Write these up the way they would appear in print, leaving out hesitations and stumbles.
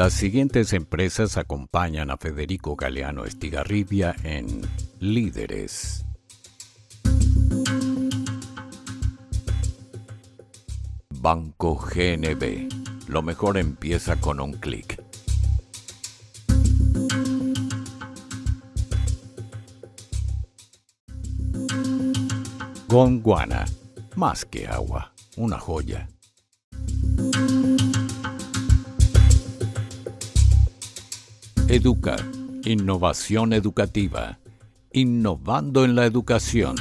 Las siguientes empresas acompañan a Federico Galeano Estigarribia en Líderes. Banco GNB. Lo mejor empieza con un clic. Gondwana. Más que agua. Una joya. Educa. Innovación educativa. Innovando en la educación.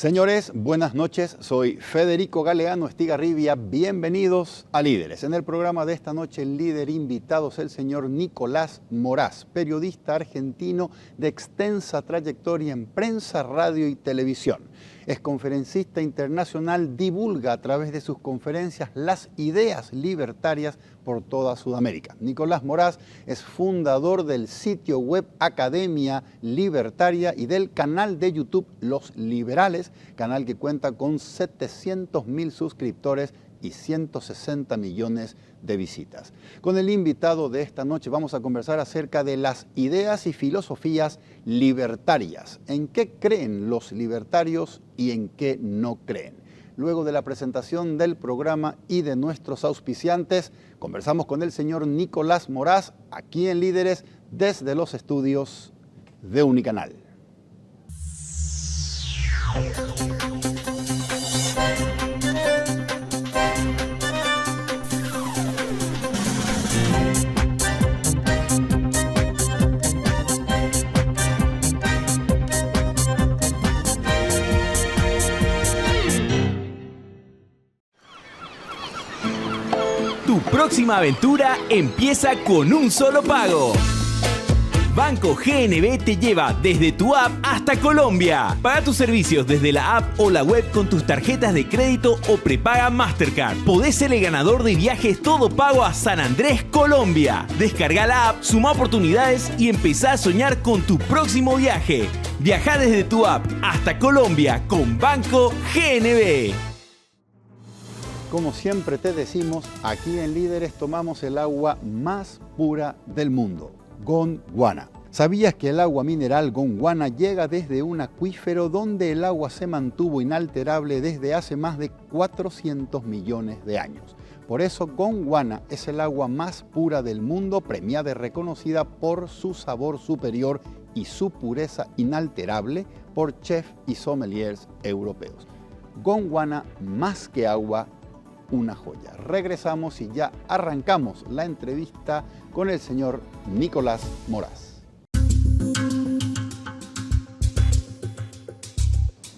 Señores, buenas noches. Soy Federico Galeano Estigarribia. Bienvenidos a Líderes. En el programa de esta noche, el líder invitado es el señor Nicolás Moraz, periodista argentino de extensa trayectoria en prensa, radio y televisión. Es conferencista internacional, divulga a través de sus conferencias las ideas libertarias por toda Sudamérica. Nicolás Moraz es fundador del sitio web Academia Libertaria y del canal de YouTube Los Liberales, canal que cuenta con 700.000 suscriptores y 160 millones de visitas. Con el invitado de esta noche vamos a conversar acerca de las ideas y filosofías libertarias. ¿En qué creen los libertarios y en qué no creen? Luego de la presentación del programa y de nuestros auspiciantes, conversamos con el señor Nicolás Moraz, aquí en Líderes, desde los estudios de Unicanal. Tu próxima aventura empieza con un solo pago. Banco GNB te lleva desde tu app hasta Colombia. Paga tus servicios desde la app o la web con tus tarjetas de crédito o prepaga Mastercard. Podés ser el ganador de viajes todo pago a San Andrés, Colombia. Descarga la app, suma oportunidades y empezá a soñar con tu próximo viaje. Viaja desde tu app hasta Colombia con Banco GNB. Como siempre te decimos, aquí en Líderes tomamos el agua más pura del mundo, Gondwana. ¿Sabías que el agua mineral Gondwana llega desde un acuífero donde el agua se mantuvo inalterable desde hace más de 400 millones de años? Por eso Gondwana es el agua más pura del mundo, premiada y reconocida por su sabor superior y su pureza inalterable por chefs y sommeliers europeos. Gondwana, más que agua, una joya. Regresamos y ya arrancamos la entrevista con el señor Nicolás Moraz.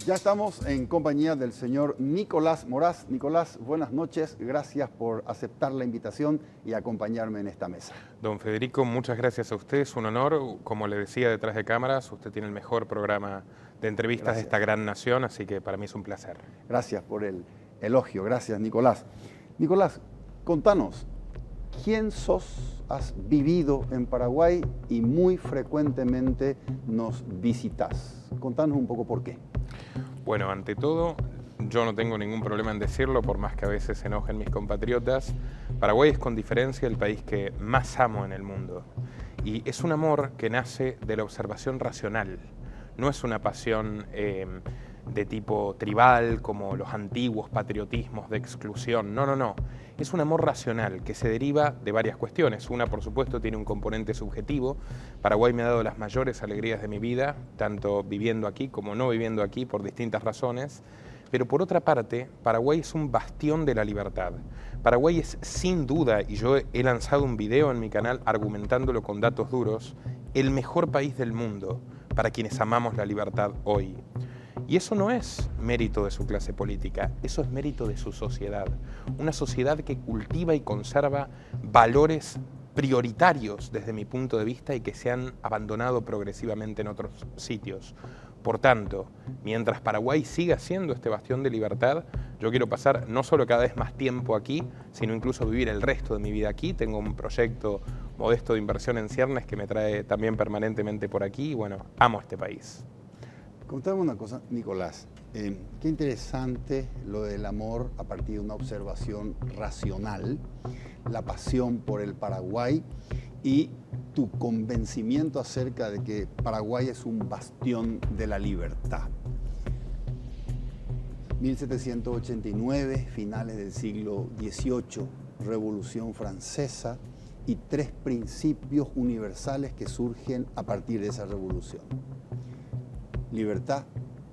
Ya estamos en compañía del señor Nicolás Moraz. Nicolás, buenas noches. Gracias por aceptar la invitación y acompañarme en esta mesa. Don Federico, muchas gracias a usted. Es un honor. Como le decía detrás de cámaras, usted tiene el mejor programa de entrevistas de esta gran nación, así que para mí es un placer. Gracias por el elogio. Gracias, Nicolás. Nicolás, contanos, ¿quién sos? Has vivido en Paraguay y muy frecuentemente nos visitas. Contanos un poco por qué. Bueno, ante todo, yo no tengo ningún problema en decirlo, por más que a veces se enojen mis compatriotas. Paraguay es con diferencia el país que más amo en el mundo. Y es un amor que nace de la observación racional. No es una pasión de tipo tribal, como los antiguos patriotismos de exclusión. No, no, no. Es un amor racional que se deriva de varias cuestiones. Una, por supuesto, tiene un componente subjetivo. Paraguay me ha dado las mayores alegrías de mi vida, tanto viviendo aquí como no viviendo aquí, por distintas razones. Pero por otra parte, Paraguay es un bastión de la libertad. Paraguay es, sin duda, y yo he lanzado un video en mi canal argumentándolo con datos duros, el mejor país del mundo para quienes amamos la libertad hoy. Y eso no es mérito de su clase política, eso es mérito de su sociedad. Una sociedad que cultiva y conserva valores prioritarios desde mi punto de vista y que se han abandonado progresivamente en otros sitios. Por tanto, mientras Paraguay siga siendo este bastión de libertad, yo quiero pasar no solo cada vez más tiempo aquí, sino incluso vivir el resto de mi vida aquí. Tengo un proyecto modesto de inversión en ciernes que me trae también permanentemente por aquí y bueno, amo este país. Contame una cosa, Nicolás. Qué interesante lo del amor a partir de una observación racional, la pasión por el Paraguay y tu convencimiento acerca de que Paraguay es un bastión de la libertad. 1789, finales del siglo XVIII, Revolución Francesa y 3 principios universales que surgen a partir de esa revolución. Libertad,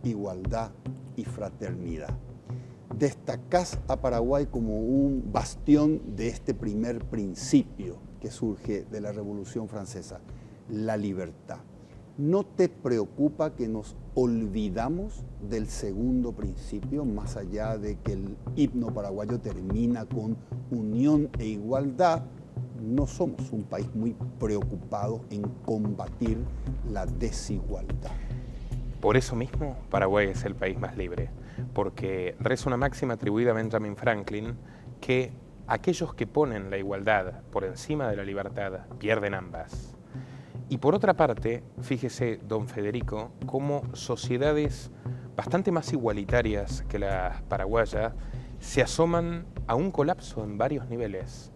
igualdad y fraternidad. Destacás a Paraguay como un bastión de este primer principio que surge de la Revolución Francesa, la libertad. ¿No te preocupa que nos olvidamos del segundo principio, más allá de que el himno paraguayo termina con unión e igualdad? No somos un país muy preocupado en combatir la desigualdad. Por eso mismo, Paraguay es el país más libre, porque reza una máxima atribuida a Benjamin Franklin que aquellos que ponen la igualdad por encima de la libertad pierden ambas. Y por otra parte, fíjese, don Federico, cómo sociedades bastante más igualitarias que las paraguayas se asoman a un colapso en varios niveles.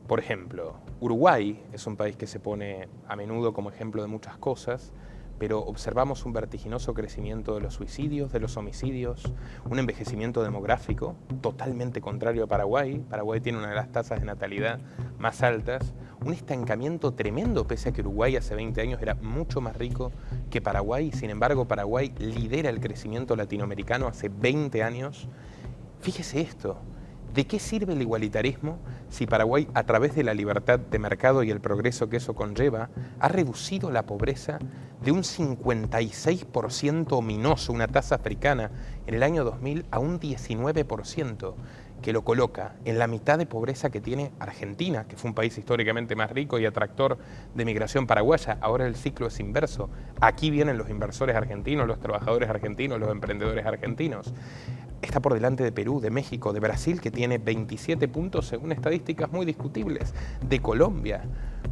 Por ejemplo, Uruguay es un país que se pone a menudo como ejemplo de muchas cosas, pero observamos un vertiginoso crecimiento de los suicidios, de los homicidios, un envejecimiento demográfico totalmente contrario a Paraguay. Paraguay tiene una de las tasas de natalidad más altas, un estancamiento tremendo, pese a que Uruguay hace 20 años era mucho más rico que Paraguay. Sin embargo, Paraguay lidera el crecimiento latinoamericano hace 20 años. Fíjese esto. ¿De qué sirve el igualitarismo si Paraguay, a través de la libertad de mercado y el progreso que eso conlleva, ha reducido la pobreza de un 56% ominoso, una tasa africana, en el año 2000 a un 19%, que lo coloca en la mitad de pobreza que tiene Argentina, que fue un país históricamente más rico y atractor de migración paraguaya? Ahora el ciclo es inverso. Aquí vienen los inversores argentinos, los trabajadores argentinos, los emprendedores argentinos. Está por delante de Perú, de México, de Brasil, que tiene 27 puntos según estadísticas muy discutibles, de Colombia.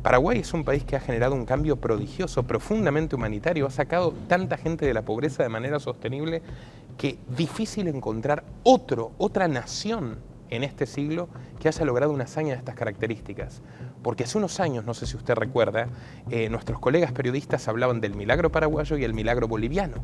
Paraguay es un país que ha generado un cambio prodigioso, profundamente humanitario, ha sacado tanta gente de la pobreza de manera sostenible que difícil encontrar otra nación en este siglo que haya logrado una hazaña de estas características. Porque hace unos años, no sé si usted recuerda, nuestros colegas periodistas hablaban del milagro paraguayo y el milagro boliviano.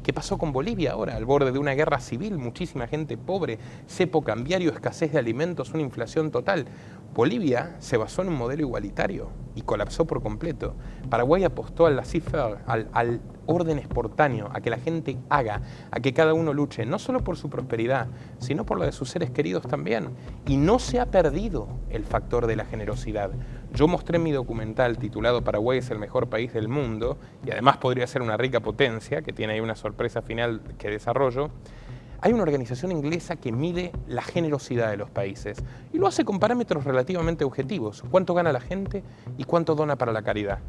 ¿Qué pasó con Bolivia ahora? Al borde de una guerra civil, muchísima gente pobre, cepo cambiario, escasez de alimentos, una inflación total. Bolivia se basó en un modelo igualitario y colapsó por completo. Paraguay apostó al laissez-faire, al orden espontáneo, a que la gente haga, a que cada uno luche, no solo por su prosperidad, sino por la de sus seres queridos también. Y no se ha perdido el factor de la generosidad. Yo mostré en mi documental titulado Paraguay es el mejor país del mundo, y además podría ser una rica potencia, que tiene ahí una sorpresa final que desarrollo. Hay una organización inglesa que mide la generosidad de los países y lo hace con parámetros relativamente objetivos. ¿Cuánto gana la gente y cuánto dona para la caridad?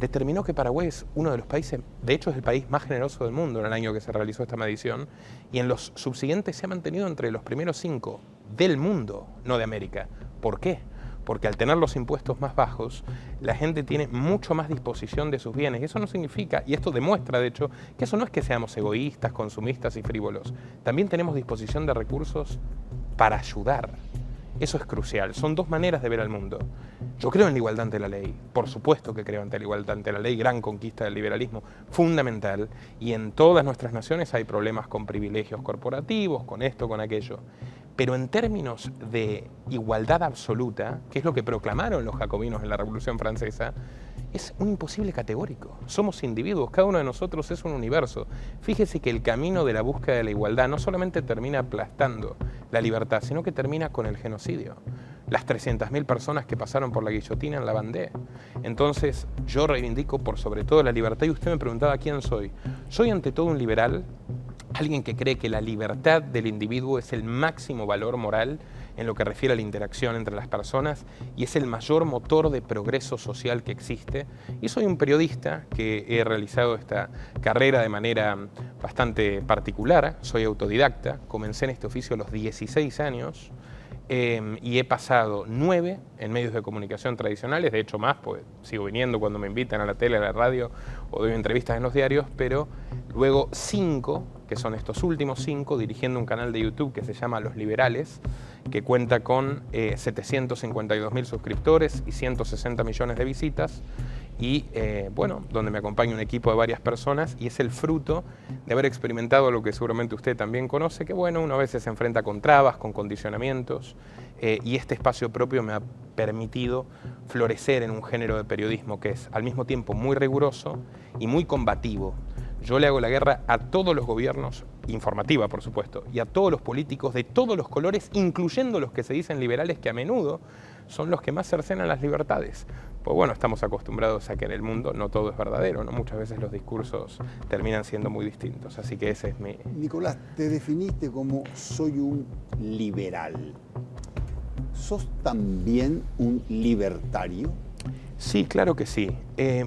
Determinó que Paraguay es uno de los países, de hecho es el país más generoso del mundo en el año que se realizó esta medición, y en los subsiguientes se ha mantenido entre los primeros 5 del mundo, no de América. ¿Por qué? Porque al tener los impuestos más bajos, la gente tiene mucho más disposición de sus bienes. Y eso no significa, y esto demuestra de hecho, que eso no es que seamos egoístas, consumistas y frívolos. También tenemos disposición de recursos para ayudar. Eso es crucial. Son dos maneras de ver al mundo. Yo creo en la igualdad ante la ley. Por supuesto que creo en la igualdad ante la ley, gran conquista del liberalismo, fundamental. Y en todas nuestras naciones hay problemas con privilegios corporativos, con esto, con aquello. Pero en términos de igualdad absoluta, que es lo que proclamaron los jacobinos en la Revolución Francesa, es un imposible categórico. Somos individuos, cada uno de nosotros es un universo. Fíjese que el camino de la búsqueda de la igualdad no solamente termina aplastando la libertad, sino que termina con el genocidio. Las 300.000 personas que pasaron por la guillotina en la Vendée. Entonces, yo reivindico por sobre todo la libertad, y usted me preguntaba quién soy. Soy ante todo un liberal, alguien que cree que la libertad del individuo es el máximo valor moral en lo que refiere a la interacción entre las personas y es el mayor motor de progreso social que existe. Y soy un periodista que he realizado esta carrera de manera bastante particular, soy autodidacta, comencé en este oficio a los 16 años y he pasado 9 en medios de comunicación tradicionales, de hecho más, pues sigo viniendo cuando me invitan a la tele, a la radio o doy entrevistas en los diarios, pero luego 5, que son estos últimos 5, dirigiendo un canal de YouTube que se llama Los Liberales, que cuenta con 752.000 suscriptores y 160 millones de visitas y bueno, donde me acompaña un equipo de varias personas y es el fruto de haber experimentado lo que seguramente usted también conoce, que bueno, uno a veces se enfrenta con trabas, con condicionamientos y este espacio propio me ha permitido florecer en un género de periodismo que es al mismo tiempo muy riguroso y muy combativo. Yo le hago la guerra a todos los gobiernos, informativa por supuesto, y a todos los políticos de todos los colores, incluyendo los que se dicen liberales, que a menudo son los que más cercenan las libertades. Pues bueno, estamos acostumbrados a que en el mundo no todo es verdadero, ¿no? Muchas veces los discursos terminan siendo muy distintos, así que ese es mi... Nicolás, te definiste como soy un liberal. ¿Sos también un libertario? Sí, claro que sí.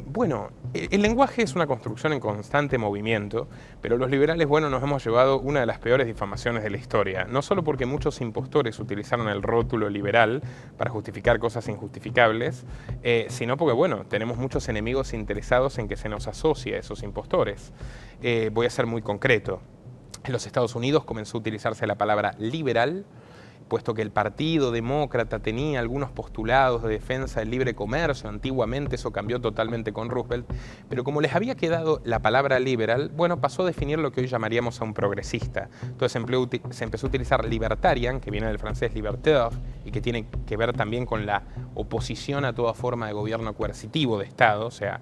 Bueno, el lenguaje es una construcción en constante movimiento, pero los liberales, bueno, nos hemos llevado una de las peores difamaciones de la historia. No solo porque muchos impostores utilizaron el rótulo liberal para justificar cosas injustificables, sino porque, bueno, tenemos muchos enemigos interesados en que se nos asocie a esos impostores. Voy a ser muy concreto. En los Estados Unidos comenzó a utilizarse la palabra liberal, puesto que el Partido Demócrata tenía algunos postulados de defensa del libre comercio, antiguamente eso cambió totalmente con Roosevelt, pero como les había quedado la palabra liberal, bueno, pasó a definir lo que hoy llamaríamos a un progresista. Entonces se empezó a utilizar libertarian, que viene del francés libertaire, y que tiene que ver también con la oposición a toda forma de gobierno coercitivo de Estado, o sea,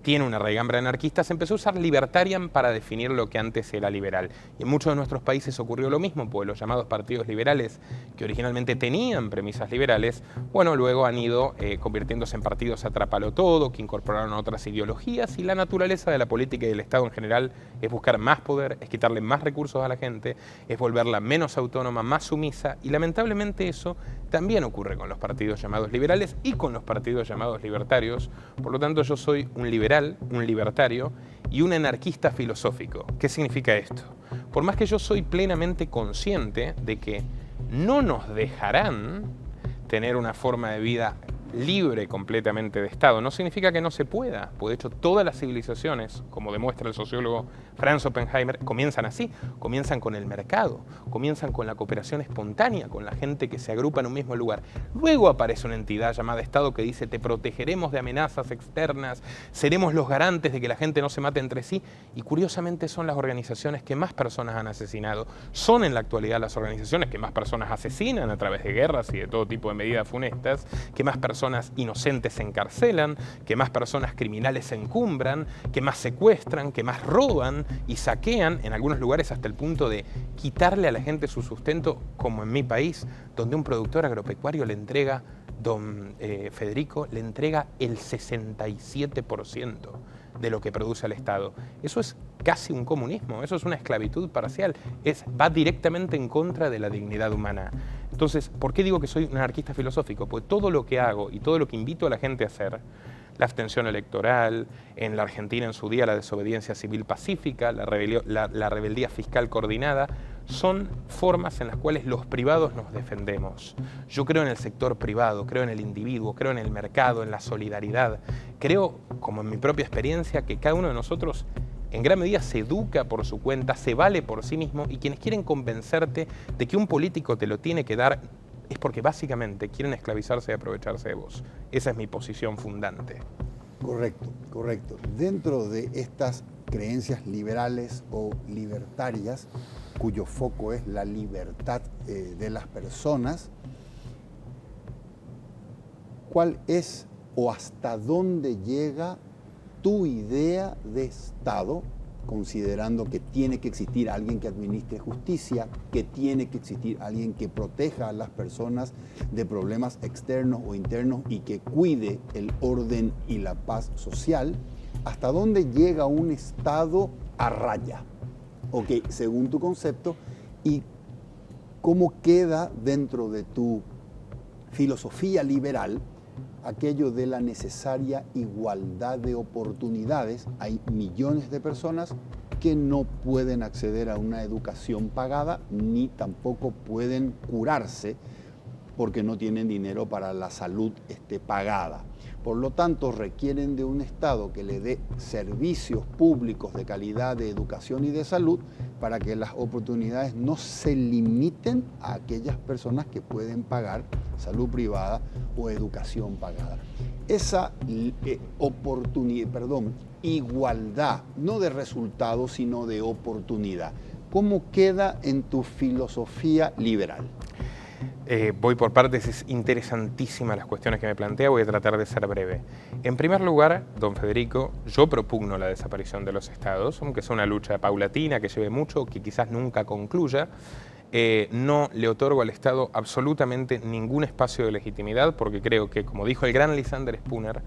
tiene una raigambre anarquista, se empezó a usar libertarian para definir lo que antes era liberal. Y en muchos de nuestros países ocurrió lo mismo, porque los llamados partidos liberales, que originalmente tenían premisas liberales, bueno, luego han ido convirtiéndose en partidos atrapalo todo, que incorporaron otras ideologías, y la naturaleza de la política y del Estado en general es buscar más poder, es quitarle más recursos a la gente, es volverla menos autónoma, más sumisa, y lamentablemente eso también ocurre con los partidos llamados liberales y con los partidos llamados libertarios. Por lo tanto, yo soy un liberal, un libertario y un anarquista filosófico. ¿Qué significa esto? Por más que yo soy plenamente consciente de que no nos dejarán tener una forma de vida libre completamente de Estado, no significa que no se pueda, porque de hecho todas las civilizaciones, como demuestra el sociólogo Franz Oppenheimer, comienzan así, comienzan con el mercado, comienzan con la cooperación espontánea, con la gente que se agrupa en un mismo lugar. Luego aparece una entidad llamada Estado que dice te protegeremos de amenazas externas, seremos los garantes de que la gente no se mate entre sí, y curiosamente son las organizaciones que más personas han asesinado, son en la actualidad las organizaciones que más personas asesinan a través de guerras y de todo tipo de medidas funestas, que más personas inocentes se encarcelan, que más personas criminales se encumbran, que más secuestran, que más roban y saquean, en algunos lugares hasta el punto de quitarle a la gente su sustento, como en mi país, donde un productor agropecuario le entrega, don Federico, le entrega el 67% de lo que produce el Estado. Eso es casi un comunismo, eso es una esclavitud parcial, va directamente en contra de la dignidad humana. Entonces, ¿por qué digo que soy un anarquista filosófico? Pues todo lo que hago y todo lo que invito a la gente a hacer, la abstención electoral, en la Argentina en su día la desobediencia civil pacífica, la rebeldía fiscal coordinada, son formas en las cuales los privados nos defendemos. Yo creo en el sector privado, creo en el individuo, creo en el mercado, en la solidaridad. Creo, como en mi propia experiencia, que cada uno de nosotros en gran medida se educa por su cuenta, se vale por sí mismo, y quienes quieren convencerte de que un político te lo tiene que dar es porque básicamente quieren esclavizarse y aprovecharse de vos. Esa es mi posición fundante. Correcto, correcto. Dentro de estas creencias liberales o libertarias, cuyo foco es la libertad de las personas, ¿cuál es o hasta dónde llega tu idea de Estado, considerando que tiene que existir alguien que administre justicia, que tiene que existir alguien que proteja a las personas de problemas externos o internos y que cuide el orden y la paz social? ¿Hasta dónde llega un Estado a raya? Ok, según tu concepto, ¿y cómo queda dentro de tu filosofía liberal aquello de la necesaria igualdad de oportunidades? Hay millones de personas que no pueden acceder a una educación pagada ni tampoco pueden curarse porque no tienen dinero para la salud pagada. Por lo tanto, requieren de un Estado que le dé servicios públicos de calidad de educación y de salud para que las oportunidades no se limiten a aquellas personas que pueden pagar salud privada o educación pagada. Esa igualdad, no de resultados, sino de oportunidad, ¿cómo queda en tu filosofía liberal? Voy por partes, es interesantísima las cuestiones que me plantea, voy a tratar de ser breve. En primer lugar, don Federico, yo propugno la desaparición de los estados, aunque sea una lucha paulatina que lleve mucho, que quizás nunca concluya. No le otorgo al Estado absolutamente ningún espacio de legitimidad porque creo que, como dijo el gran Lysander Spooner,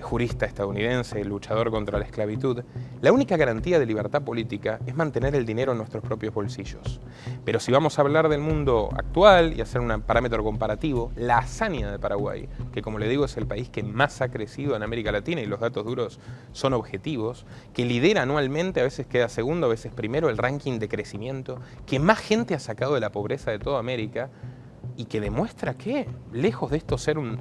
jurista estadounidense, luchador contra la esclavitud, la única garantía de libertad política es mantener el dinero en nuestros propios bolsillos. Pero si vamos a hablar del mundo actual y hacer un parámetro comparativo, la hazaña de Paraguay, que como le digo es el país que más ha crecido en América Latina y los datos duros son objetivos, que lidera anualmente, a veces queda segundo, a veces primero, el ranking de crecimiento, que más gente ha sacado de la pobreza de toda América y que demuestra que, lejos de esto ser un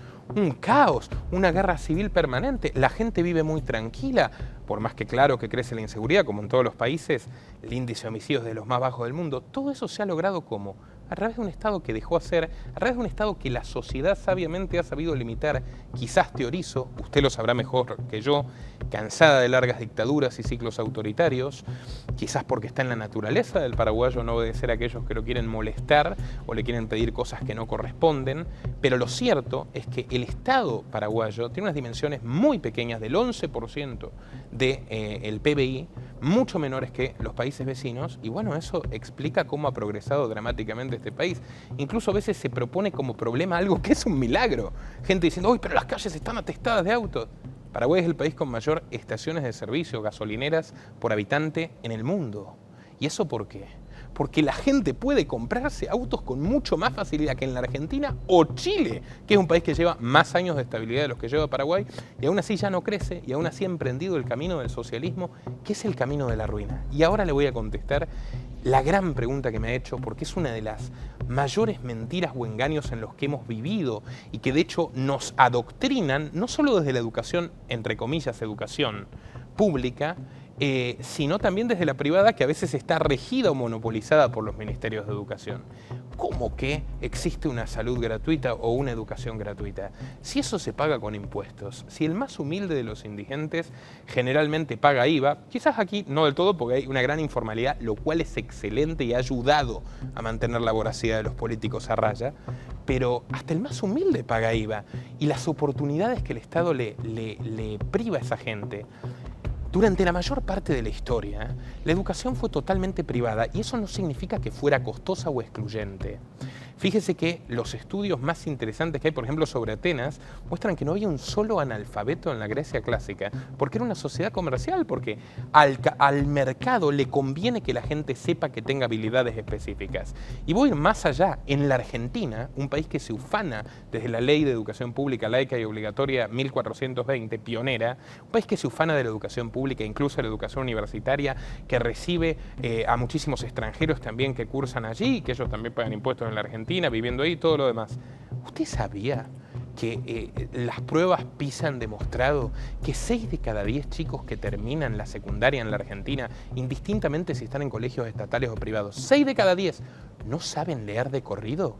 caos, una guerra civil permanente, la gente vive muy tranquila, por más que claro que crece la inseguridad, como en todos los países, el índice de homicidios es de los más bajos del mundo, todo eso se ha logrado ¿cómo? A través de un Estado que dejó hacer, a través de un Estado que la sociedad sabiamente ha sabido limitar, quizás teorizo, usted lo sabrá mejor que yo, cansada de largas dictaduras y ciclos autoritarios, quizás porque está en la naturaleza del paraguayo no obedecer a aquellos que lo quieren molestar o le quieren pedir cosas que no corresponden, pero lo cierto es que el Estado paraguayo tiene unas dimensiones muy pequeñas, del 11% del PBI, mucho menores que los países vecinos, y bueno, eso explica cómo ha progresado dramáticamente este país. Incluso a veces se propone como problema algo que es un milagro. Gente diciendo, uy, pero las calles están atestadas de autos. Paraguay es el país con mayor estaciones de servicio, gasolineras por habitante en el mundo. ¿Y eso por qué? Porque la gente puede comprarse autos con mucho más facilidad que en la Argentina o Chile, que es un país que lleva más años de estabilidad de los que lleva Paraguay, y aún así ya no crece, y aún así ha emprendido el camino del socialismo, que es el camino de la ruina. Y ahora le voy a contestar la gran pregunta que me ha hecho, porque es una de las mayores mentiras o engaños en los que hemos vivido, y que de hecho nos adoctrinan, no solo desde la educación, entre comillas, educación pública, sino también desde la privada, que a veces está regida o monopolizada por los ministerios de educación. ¿Cómo que existe una salud gratuita o una educación gratuita? Si eso se paga con impuestos, si el más humilde de los indigentes generalmente paga IVA, quizás aquí no del todo porque hay una gran informalidad, lo cual es excelente y ha ayudado a mantener la voracidad de los políticos a raya, pero hasta el más humilde paga IVA, y las oportunidades que el Estado le priva a esa gente. Durante la mayor parte de la historia, la educación fue totalmente privada y eso no significa que fuera costosa o excluyente. Fíjese que los estudios más interesantes que hay, por ejemplo, sobre Atenas, muestran que no había un solo analfabeto en la Grecia clásica, porque era una sociedad comercial, porque al mercado le conviene que la gente sepa que tenga habilidades específicas. Y voy a ir más allá. En la Argentina, un país que se ufana desde la Ley de Educación Pública Laica y Obligatoria 1420, pionera, un país que se ufana de la educación pública, incluso de la educación universitaria, que recibe a muchísimos extranjeros también que cursan allí, que ellos también pagan impuestos en la Argentina, viviendo ahí, todo lo demás. ¿Usted sabía que las pruebas PISA han demostrado que 6 de cada 10 chicos que terminan la secundaria en la Argentina, indistintamente si están en colegios estatales o privados, 6 de cada 10 no saben leer de corrido?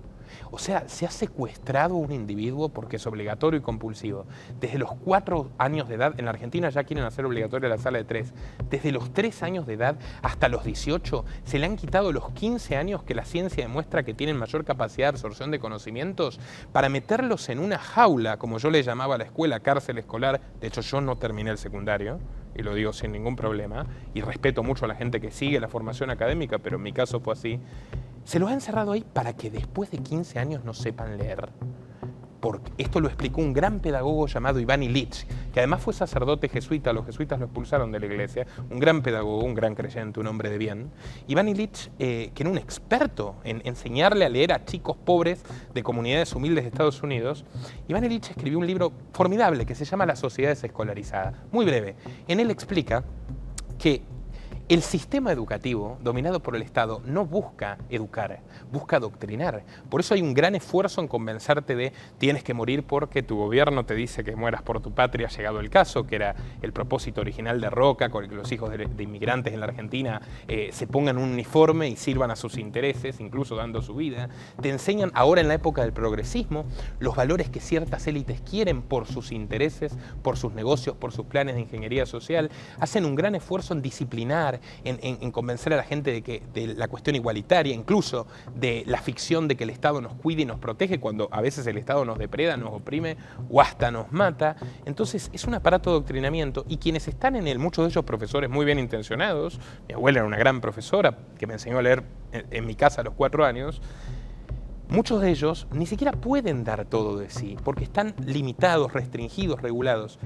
O sea, se ha secuestrado un individuo porque es obligatorio y compulsivo. Desde los 4 años de edad, en la Argentina ya quieren hacer obligatoria la sala de 3, desde los 3 años de edad hasta los 18, se le han quitado los 15 años que la ciencia demuestra que tienen mayor capacidad de absorción de conocimientos para meterlos en una jaula, como yo le llamaba a la escuela, cárcel escolar. De hecho, yo no terminé el secundario, y lo digo sin ningún problema, y respeto mucho a la gente que sigue la formación académica, pero en mi caso fue así. Se los ha encerrado ahí para que después de 15 años no sepan leer. Esto lo explicó un gran pedagogo llamado Ivan Illich, que además fue sacerdote jesuita. Los jesuitas lo expulsaron de la iglesia. Un gran pedagogo, un gran creyente, un hombre de bien. Ivan Illich, que era un experto en enseñarle a leer a chicos pobres de comunidades humildes de Estados Unidos, Ivan Illich escribió un libro formidable que se llama La sociedad desescolarizada. Muy breve. En él explica que el sistema educativo, dominado por el Estado, no busca educar, busca adoctrinar. Por eso hay un gran esfuerzo en convencerte de tienes que morir porque tu gobierno te dice que mueras por tu patria, llegado el caso, que era el propósito original de Roca, con el que los hijos de inmigrantes en la Argentina se pongan un uniforme y sirvan a sus intereses, incluso dando su vida. Te enseñan ahora en la época del progresismo los valores que ciertas élites quieren por sus intereses, por sus negocios, por sus planes de ingeniería social. Hacen un gran esfuerzo en disciplinar, en convencer a la gente de la cuestión igualitaria, incluso de la ficción de que el Estado nos cuide y nos protege, cuando a veces el Estado nos depreda, nos oprime o hasta nos mata. Entonces es un aparato de adoctrinamiento, y quienes están en él, muchos de ellos profesores muy bien intencionados. Mi abuela era una gran profesora que me enseñó a leer en mi casa a los 4 años. Muchos de ellos ni siquiera pueden dar todo de sí, porque están limitados, restringidos, regulados.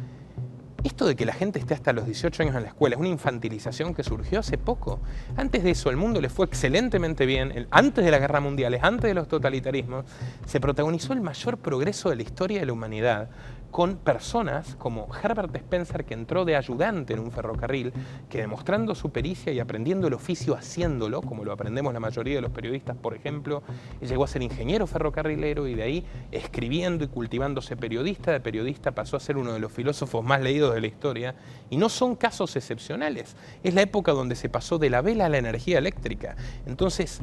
Esto de que la gente esté hasta los 18 años en la escuela es una infantilización que surgió hace poco. Antes de eso, el mundo le fue excelentemente bien. Antes de las guerras mundiales, antes de los totalitarismos, se protagonizó el mayor progreso de la historia de la humanidad, con personas como Herbert Spencer, que entró de ayudante en un ferrocarril, que demostrando su pericia y aprendiendo el oficio haciéndolo, como lo aprendemos la mayoría de los periodistas, por ejemplo, llegó a ser ingeniero ferrocarrilero, y de ahí, escribiendo y cultivándose periodista, de periodista pasó a ser uno de los filósofos más leídos de la historia. Y no son casos excepcionales. Es la época donde se pasó de la vela a la energía eléctrica. Entonces,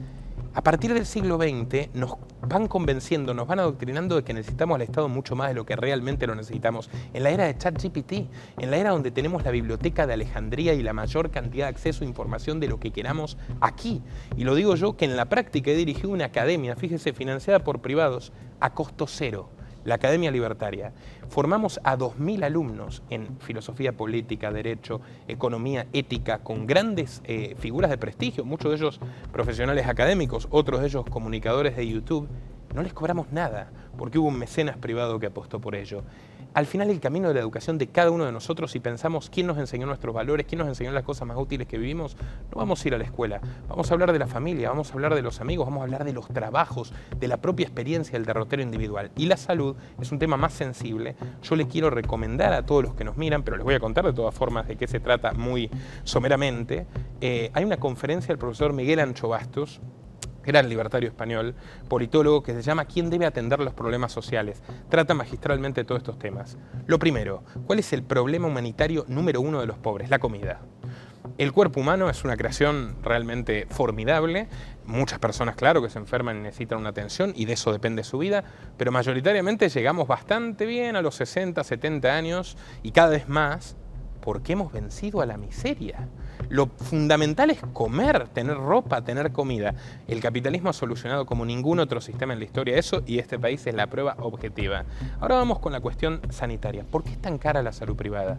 a partir del siglo XX nos van convenciendo, nos van adoctrinando de que necesitamos al Estado mucho más de lo que realmente lo necesitamos. En la era de ChatGPT, en la era donde tenemos la biblioteca de Alejandría y la mayor cantidad de acceso a información de lo que queramos aquí. Y lo digo yo, que en la práctica he dirigido una academia, fíjese, financiada por privados, a costo cero. La Academia Libertaria. Formamos a 2.000 alumnos en filosofía política, derecho, economía, ética, con grandes figuras de prestigio, muchos de ellos profesionales académicos, otros de ellos comunicadores de YouTube. No les cobramos nada, porque hubo un mecenas privado que apostó por ello. Al final, el camino de la educación de cada uno de nosotros, si pensamos quién nos enseñó nuestros valores, quién nos enseñó las cosas más útiles que vivimos, no vamos a ir a la escuela. Vamos a hablar de la familia, vamos a hablar de los amigos, vamos a hablar de los trabajos, de la propia experiencia del derrotero individual. Y la salud es un tema más sensible. Yo le quiero recomendar a todos los que nos miran, pero les voy a contar de todas formas de qué se trata muy someramente. Hay una conferencia del profesor Miguel Ancho Bastos, gran libertario español, politólogo, que se llama ¿Quién debe atender los problemas sociales? Trata magistralmente todos estos temas. Lo primero, ¿cuál es el problema humanitario número 1 de los pobres? La comida. El cuerpo humano es una creación realmente formidable. Muchas personas, claro, que se enferman y necesitan una atención, y de eso depende su vida, pero mayoritariamente llegamos bastante bien a los 60, 70 años, y cada vez más, porque hemos vencido a la miseria. Lo fundamental es comer, tener ropa, tener comida. El capitalismo ha solucionado como ningún otro sistema en la historia eso, y este país es la prueba objetiva. Ahora vamos con la cuestión sanitaria. ¿Por qué es tan cara la salud privada?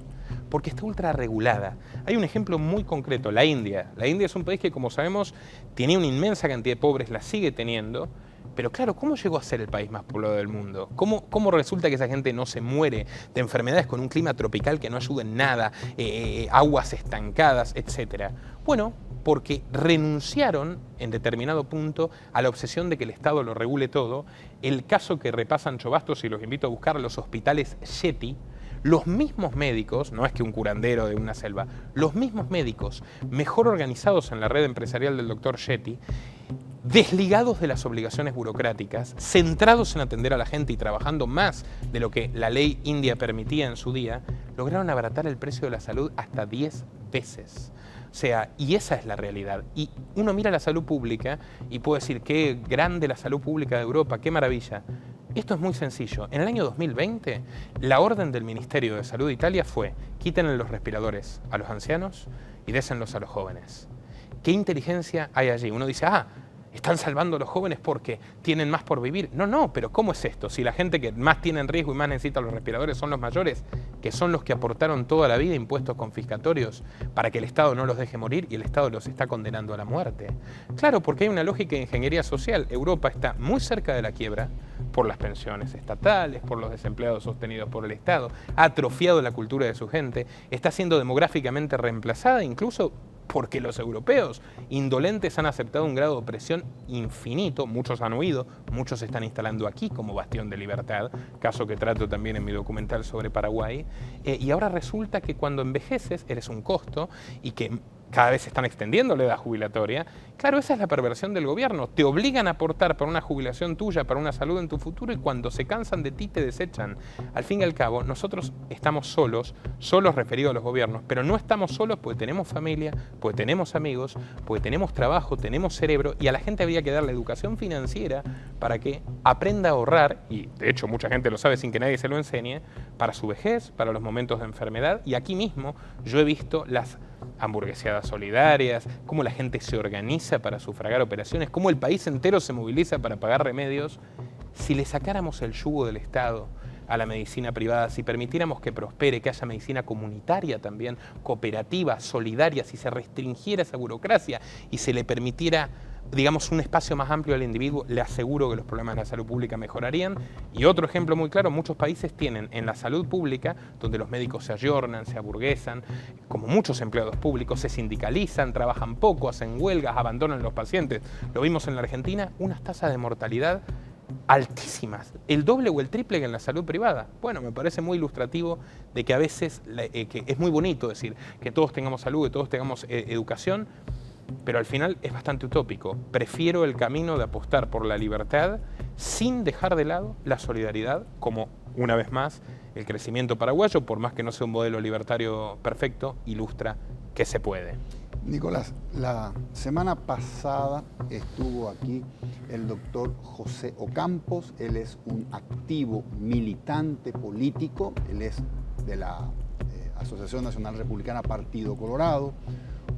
Porque está ultra regulada. Hay un ejemplo muy concreto, la India. La India es un país que, como sabemos, tenía una inmensa cantidad de pobres, la sigue teniendo. Pero claro, ¿cómo llegó a ser el país más poblado del mundo? ¿Cómo resulta que esa gente no se muere de enfermedades con un clima tropical que no ayuda en nada, aguas estancadas, etcétera? Bueno, porque renunciaron en determinado punto a la obsesión de que el Estado lo regule todo. El caso que repasa Ancho Bastos, y los invito a buscar, los hospitales Shetty, los mismos médicos, no es que un curandero de una selva, los mismos médicos mejor organizados en la red empresarial del doctor Shetty, desligados de las obligaciones burocráticas, centrados en atender a la gente y trabajando más de lo que la ley india permitía en su día, lograron abaratar el precio de la salud hasta 10 veces. O sea, y esa es la realidad. Y uno mira la salud pública y puede decir, qué grande la salud pública de Europa, qué maravilla. Esto es muy sencillo. En el año 2020, la orden del Ministerio de Salud de Italia fue: quítenle los respiradores a los ancianos y désenlos a los jóvenes. ¿Qué inteligencia hay allí? Uno dice, están salvando a los jóvenes porque tienen más por vivir. No, pero ¿cómo es esto? Si la gente que más tiene en riesgo y más necesita los respiradores son los mayores, que son los que aportaron toda la vida impuestos confiscatorios para que el Estado no los deje morir y el Estado los está condenando a la muerte. Claro, porque hay una lógica de ingeniería social. Europa está muy cerca de la quiebra por las pensiones estatales, por los desempleados sostenidos por el Estado, ha atrofiado la cultura de su gente, está siendo demográficamente reemplazada, incluso porque los europeos indolentes han aceptado un grado de opresión infinito, muchos han huido, muchos se están instalando aquí como bastión de libertad, caso que trato también en mi documental sobre Paraguay, y ahora resulta que cuando envejeces eres un costo y que cada vez se están extendiendo la edad jubilatoria. Claro, esa es la perversión del gobierno. Te obligan a aportar para una jubilación tuya, para una salud en tu futuro, y cuando se cansan de ti te desechan. Al fin y al cabo, nosotros estamos solos referidos a los gobiernos, pero no estamos solos porque tenemos familia, porque tenemos amigos, porque tenemos trabajo, tenemos cerebro, y a la gente habría que darle educación financiera para que aprenda a ahorrar, y de hecho mucha gente lo sabe sin que nadie se lo enseñe, para su vejez, para los momentos de enfermedad. Y aquí mismo yo he visto las hamburgueseadas solidarias, cómo la gente se organiza para sufragar operaciones, cómo el país entero se moviliza para pagar remedios. Si le sacáramos el yugo del Estado a la medicina privada, si permitiéramos que prospere, que haya medicina comunitaria también, cooperativa, solidaria, si se restringiera esa burocracia y se le permitiera, digamos, un espacio más amplio al individuo, le aseguro que los problemas de la salud pública mejorarían. Y otro ejemplo muy claro, muchos países tienen en la salud pública, donde los médicos se ayornan, se aburguesan, como muchos empleados públicos, se sindicalizan, trabajan poco, hacen huelgas, abandonan a los pacientes. Lo vimos en la Argentina, unas tasas de mortalidad altísimas, el doble o el triple que en la salud privada. Bueno, me parece muy ilustrativo de que a veces, que es muy bonito decir que todos tengamos salud, que todos tengamos educación, pero al final es bastante utópico. Prefiero el camino de apostar por la libertad sin dejar de lado la solidaridad, como una vez más el crecimiento paraguayo, por más que no sea un modelo libertario perfecto, ilustra que se puede. Nicolás, la semana pasada estuvo aquí el doctor José Ocampos. Él es un activo militante político, él es de la Asociación Nacional Republicana Partido Colorado.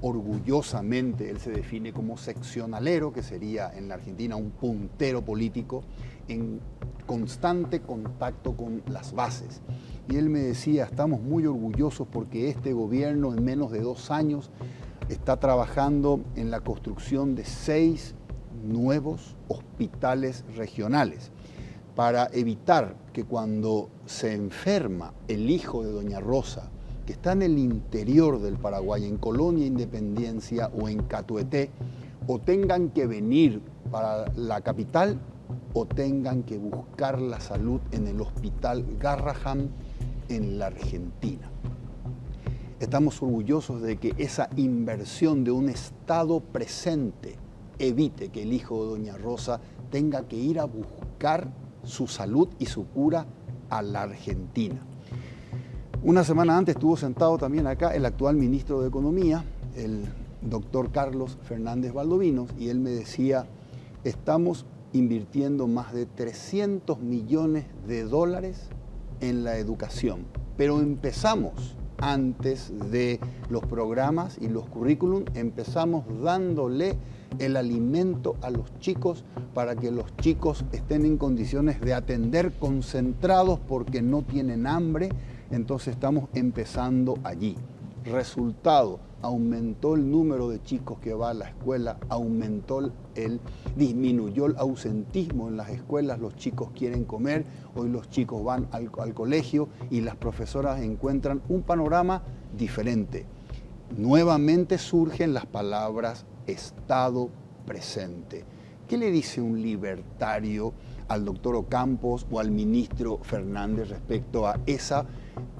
Orgullosamente él se define como seccionalero, que sería en la Argentina un puntero político en constante contacto con las bases. Y él me decía, estamos muy orgullosos porque este gobierno en menos de 2 años está trabajando en la construcción de 6 nuevos hospitales regionales para evitar que cuando se enferma el hijo de doña Rosa, que está en el interior del Paraguay, en Colonia Independencia o en Catueté, o tengan que venir para la capital o tengan que buscar la salud en el Hospital Garrahan en la Argentina. Estamos orgullosos de que esa inversión de un Estado presente evite que el hijo de doña Rosa tenga que ir a buscar su salud y su cura a la Argentina. Una semana antes estuvo sentado también acá el actual ministro de Economía, el doctor Carlos Fernández Valdovinos, y él me decía, estamos invirtiendo más de 300 millones de dólares en la educación, pero empezamos antes de los programas y los currículum, empezamos dándole el alimento a los chicos para que los chicos estén en condiciones de atender concentrados porque no tienen hambre. Entonces estamos empezando allí. Resultado, aumentó el número de chicos que va a la escuela, disminuyó el ausentismo en las escuelas, los chicos quieren comer, hoy los chicos van al colegio y las profesoras encuentran un panorama diferente. Nuevamente surgen las palabras Estado presente. ¿Qué le dice un libertario al doctor Ocampos o al ministro Fernández respecto a esa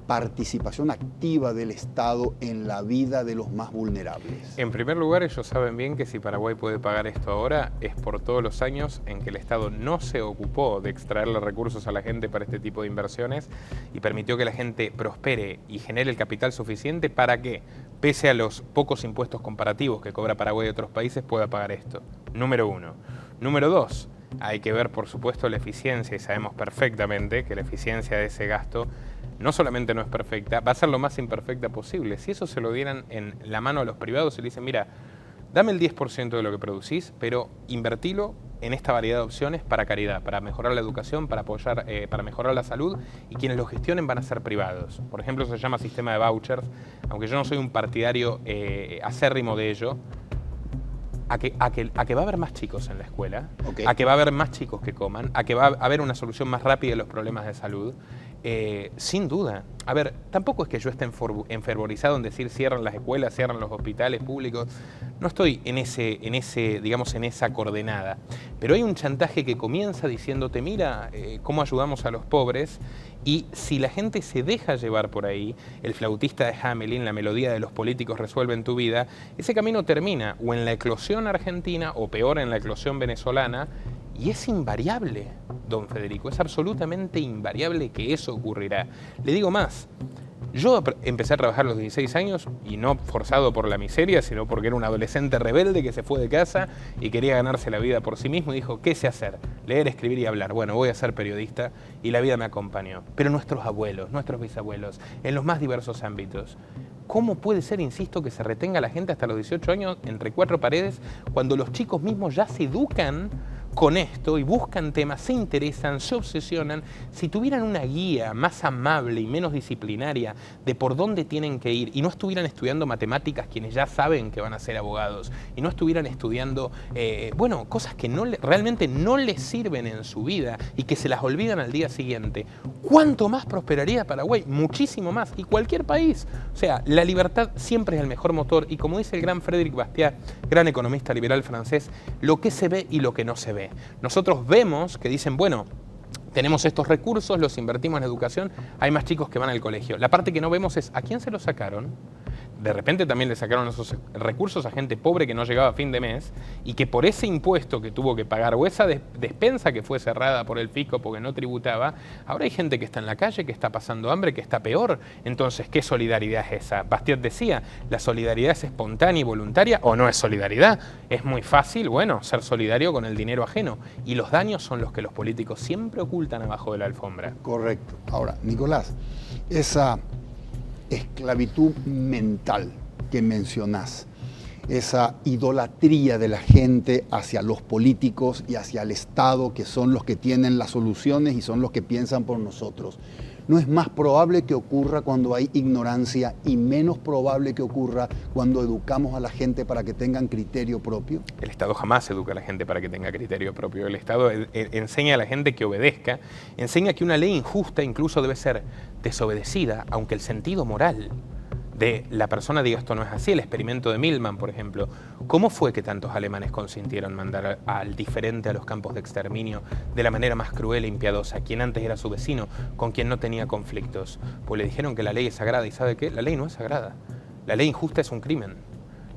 participación activa del Estado en la vida de los más vulnerables? En primer lugar, ellos saben bien que si Paraguay puede pagar esto ahora es por todos los años en que el Estado no se ocupó de extraerle recursos a la gente para este tipo de inversiones y permitió que la gente prospere y genere el capital suficiente para que, pese a los pocos impuestos comparativos que cobra Paraguay de otros países, pueda pagar esto. Número 1. Número 2. Hay que ver, por supuesto, la eficiencia, y sabemos perfectamente que la eficiencia de ese gasto no solamente no es perfecta, va a ser lo más imperfecta posible. Si eso se lo dieran en la mano a los privados y le dicen, mira, dame el 10% de lo que producís, pero invertilo en esta variedad de opciones para caridad, para mejorar la educación, para apoyar, para mejorar la salud, y quienes lo gestionen van a ser privados. Por ejemplo, se llama sistema de vouchers, aunque yo no soy un partidario acérrimo de ello, a que va a haber más chicos en la escuela, Okay. a que va a haber más chicos que coman, a que va a haber una solución más rápida de los problemas de salud. Sin duda. A ver, tampoco es que yo esté enfervorizado en decir cierran las escuelas, cierran los hospitales públicos. No estoy en esa coordenada. Pero hay un chantaje que comienza diciéndote, mira, cómo ayudamos a los pobres. Y si la gente se deja llevar por ahí, el flautista de Hamelin, la melodía de los políticos resuelven tu vida, ese camino termina o en la eclosión argentina o peor en la eclosión venezolana. Y es invariable, don Federico, es absolutamente invariable que eso ocurrirá. Le digo más, yo empecé a trabajar a los 16 años y no forzado por la miseria, sino porque era un adolescente rebelde que se fue de casa y quería ganarse la vida por sí mismo y dijo, ¿qué sé hacer? Leer, escribir y hablar. Bueno, voy a ser periodista y la vida me acompañó. Pero nuestros abuelos, nuestros bisabuelos, en los más diversos ámbitos, ¿cómo puede ser, insisto, que se retenga a la gente hasta los 18 años entre cuatro paredes cuando los chicos mismos ya se educan con esto y buscan temas, se interesan, se obsesionan? Si tuvieran una guía más amable y menos disciplinaria de por dónde tienen que ir y no estuvieran estudiando matemáticas quienes ya saben que van a ser abogados y no estuvieran estudiando, cosas que realmente no les sirven en su vida y que se las olvidan al día siguiente, ¿cuánto más prosperaría Paraguay? Muchísimo más. Y cualquier país. O sea, la libertad siempre es el mejor motor y como dice el gran Frédéric Bastiat, gran economista liberal francés, lo que se ve y lo que no se ve. Nosotros vemos que dicen, bueno, tenemos estos recursos, los invertimos en educación, hay más chicos que van al colegio. La parte que no vemos es, ¿a quién se los sacaron? De repente también le sacaron esos recursos a gente pobre que no llegaba a fin de mes y que por ese impuesto que tuvo que pagar o esa despensa que fue cerrada por el fisco porque no tributaba, ahora hay gente que está en la calle, que está pasando hambre, que está peor. Entonces, ¿qué solidaridad es esa? Bastiat decía, ¿la solidaridad es espontánea y voluntaria o no es solidaridad? Es muy fácil, ser solidario con el dinero ajeno. Y los daños son los que los políticos siempre ocultan abajo de la alfombra. Correcto. Ahora, Nicolás, esa esclavitud mental que mencionás, esa idolatría de la gente hacia los políticos y hacia el Estado, que son los que tienen las soluciones y son los que piensan por nosotros, ¿no es más probable que ocurra cuando hay ignorancia y menos probable que ocurra cuando educamos a la gente para que tengan criterio propio? El Estado jamás educa a la gente para que tenga criterio propio. El Estado enseña a la gente que obedezca, enseña que una ley injusta incluso debe ser desobedecida, aunque el sentido moral de la persona diga esto no es así. El experimento de Milman, por ejemplo. ¿Cómo fue que tantos alemanes consintieron mandar al diferente a los campos de exterminio de la manera más cruel e impiedosa? Quien antes era su vecino, con quien no tenía conflictos. Pues le dijeron que la ley es sagrada. ¿Y sabe qué? La ley no es sagrada. La ley injusta es un crimen.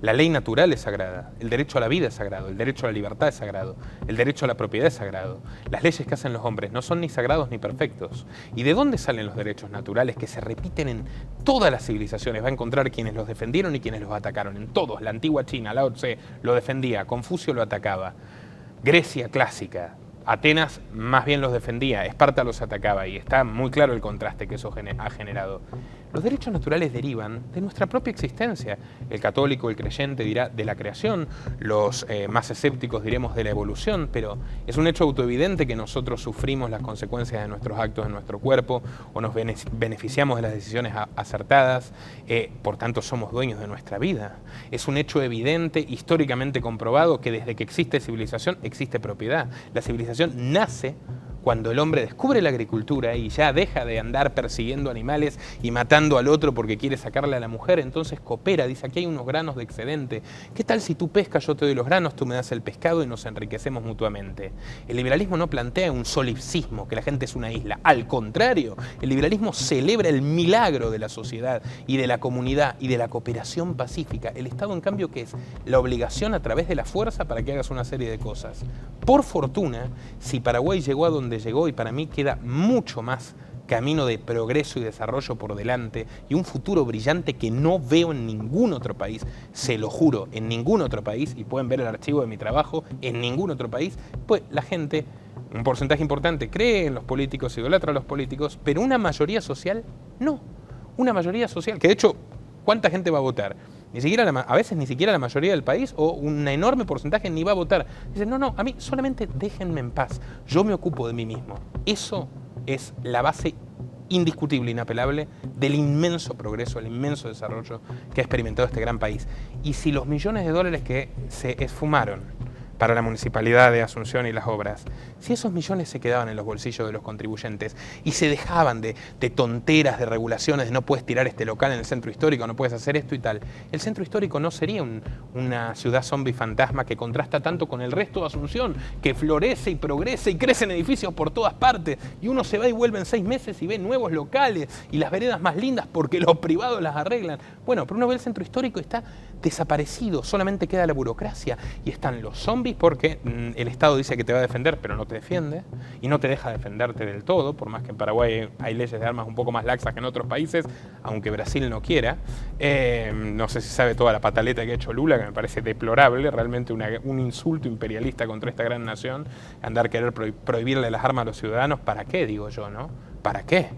La ley natural es sagrada, el derecho a la vida es sagrado, el derecho a la libertad es sagrado, el derecho a la propiedad es sagrado. Las leyes que hacen los hombres no son ni sagrados ni perfectos. ¿Y de dónde salen los derechos naturales que se repiten en todas las civilizaciones? Va a encontrar quienes los defendieron y quienes los atacaron. En todos. La antigua China, Lao Tse lo defendía, Confucio lo atacaba. Grecia clásica, Atenas más bien los defendía, Esparta los atacaba y está muy claro el contraste que eso ha generado. Los derechos naturales derivan de nuestra propia existencia. El católico, el creyente dirá de la creación, los más escépticos diremos de la evolución, pero es un hecho autoevidente que nosotros sufrimos las consecuencias de nuestros actos en nuestro cuerpo o nos beneficiamos de las decisiones acertadas, por tanto somos dueños de nuestra vida. Es un hecho evidente, históricamente comprobado, que desde que existe civilización existe propiedad. La civilización nace cuando el hombre descubre la agricultura y ya deja de andar persiguiendo animales y matando al otro porque quiere sacarle a la mujer, entonces coopera, dice, aquí hay unos granos de excedente. ¿Qué tal si tú pescas, yo te doy los granos, tú me das el pescado y nos enriquecemos mutuamente? El liberalismo no plantea un solipsismo, que la gente es una isla. Al contrario, el liberalismo celebra el milagro de la sociedad y de la comunidad y de la cooperación pacífica. El Estado, en cambio, ¿qué es? La obligación a través de la fuerza para que hagas una serie de cosas. Por fortuna, si Paraguay llegó a donde llegó, y para mí queda mucho más camino de progreso y desarrollo por delante y un futuro brillante que no veo en ningún otro país, se lo juro, en ningún otro país, y pueden ver el archivo de mi trabajo, en ningún otro país, pues la gente, un porcentaje importante, cree en los políticos, idolatra a los políticos, pero una mayoría social no. Una mayoría social, que de hecho, ¿cuánta gente va a votar? a veces ni siquiera la mayoría del país, o un enorme porcentaje ni va a votar. Dicen, no, a mí solamente déjenme en paz, yo me ocupo de mí mismo. Eso es la base indiscutible, inapelable, del inmenso progreso, el inmenso desarrollo que ha experimentado este gran país. Y si los millones de dólares que se esfumaron para la Municipalidad de Asunción y las obras, si esos millones se quedaban en los bolsillos de los contribuyentes y se dejaban de tonteras, de regulaciones, de no puedes tirar este local en el centro histórico, no puedes hacer esto y tal, el centro histórico no sería una ciudad zombie fantasma que contrasta tanto con el resto de Asunción, que florece y progresa y crecen edificios por todas partes, y uno se va y vuelve en 6 meses y ve nuevos locales y las veredas más lindas porque los privados las arreglan. Bueno, pero uno ve el centro histórico y está desaparecido, solamente queda la burocracia y están los zombies porque el Estado dice que te va a defender pero no te defiende y no te deja defenderte del todo, por más que en Paraguay hay leyes de armas un poco más laxas que en otros países, aunque Brasil no quiera. No sé si sabe toda la pataleta que ha hecho Lula, que me parece deplorable, realmente un insulto imperialista contra esta gran nación, andar querer prohibirle las armas a los ciudadanos. ¿Para qué, digo yo, no? ¿Para qué?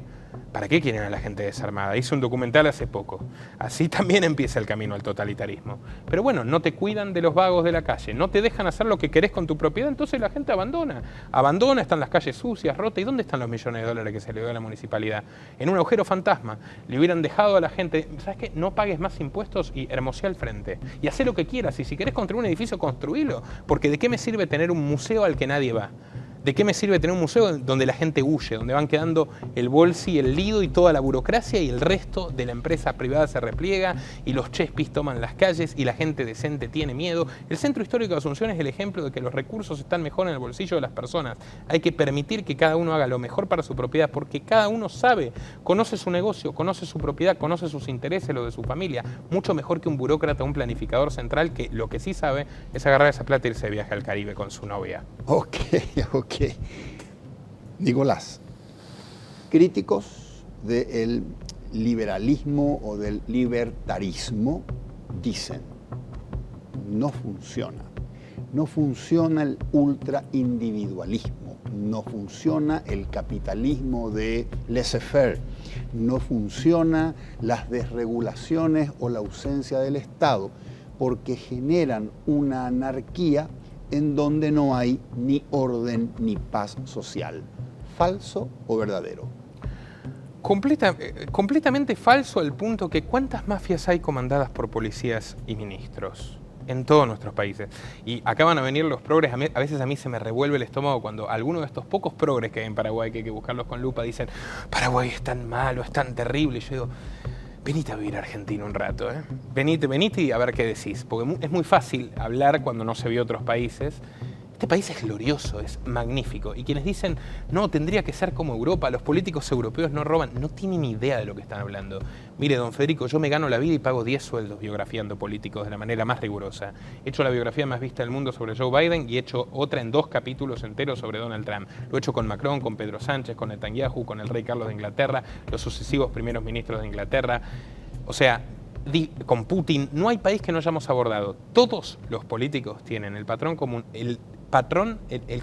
¿Para qué quieren a la gente desarmada? Hice un documental hace poco. Así también empieza el camino al totalitarismo. Pero bueno, no te cuidan de los vagos de la calle, no te dejan hacer lo que querés con tu propiedad, entonces la gente abandona. Abandona, están las calles sucias, rotas. ¿Y dónde están los millones de dólares que se le dio a la municipalidad? En un agujero fantasma. Le hubieran dejado a la gente, ¿sabes qué? No pagues más impuestos y hermosea al frente. Y hacé lo que quieras. Y si querés construir un edificio, construílo. Porque ¿de qué me sirve tener un museo al que nadie va? ¿De qué me sirve tener un museo donde la gente huye, donde van quedando el bolsi, el lido y toda la burocracia y el resto de la empresa privada se repliega y los chespis toman las calles y la gente decente tiene miedo? El Centro Histórico de Asunción es el ejemplo de que los recursos están mejor en el bolsillo de las personas. Hay que permitir que cada uno haga lo mejor para su propiedad porque cada uno sabe, conoce su negocio, conoce su propiedad, conoce sus intereses, lo de su familia, mucho mejor que un burócrata o un planificador central que lo que sí sabe es agarrar esa plata e irse de viaje al Caribe con su novia. Ok. Nicolás, críticos del liberalismo o del libertarismo dicen, no funciona. No funciona el ultraindividualismo, no funciona el capitalismo de laissez-faire, no funciona las desregulaciones o la ausencia del Estado, porque generan una anarquía en donde no hay ni orden ni paz social. ¿Falso o verdadero? Completamente falso al punto que ¿cuántas mafias hay comandadas por policías y ministros en todos nuestros países? Y acá van a venir los progres. A veces a mí se me revuelve el estómago cuando algunos de estos pocos progres que hay en Paraguay, que hay que buscarlos con lupa, dicen Paraguay es tan malo, es tan terrible. Y yo digo, venite a vivir a Argentina un rato, ¿eh? Venite y a ver qué decís. Porque es muy fácil hablar cuando no se vio otros países. Este país es glorioso, es magnífico. Y quienes dicen, no, tendría que ser como Europa, los políticos europeos no roban, no tienen ni idea de lo que están hablando. Mire, don Federico, yo me gano la vida y pago 10 sueldos biografiando políticos de la manera más rigurosa. He hecho la biografía más vista del mundo sobre Joe Biden y he hecho otra en 2 capítulos enteros sobre Donald Trump. Lo he hecho con Macron, con Pedro Sánchez, con Netanyahu, con el rey Carlos de Inglaterra, los sucesivos primeros ministros de Inglaterra. O sea, con Putin, no hay país que no hayamos abordado. Todos los políticos tienen el patrón común, el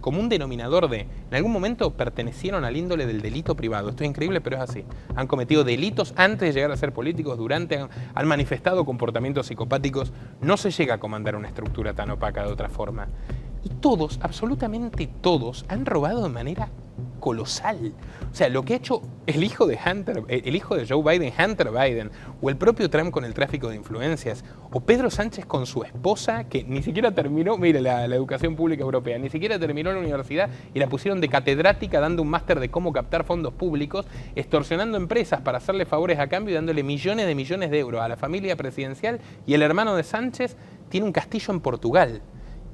común denominador de, en algún momento pertenecieron al índole del delito privado. Esto es increíble, pero es así. Han cometido delitos antes de llegar a ser políticos, han manifestado comportamientos psicopáticos. No se llega a comandar una estructura tan opaca de otra forma. Y todos, absolutamente todos, han robado de manera colosal. O sea, lo que ha hecho el hijo de Joe Biden, Hunter Biden, o el propio Trump con el tráfico de influencias, o Pedro Sánchez con su esposa, que ni siquiera terminó, mire, la educación pública europea, ni siquiera terminó la universidad y la pusieron de catedrática dando un máster de cómo captar fondos públicos, extorsionando empresas para hacerle favores a cambio y dándole millones de euros a la familia presidencial, y el hermano de Sánchez tiene un castillo en Portugal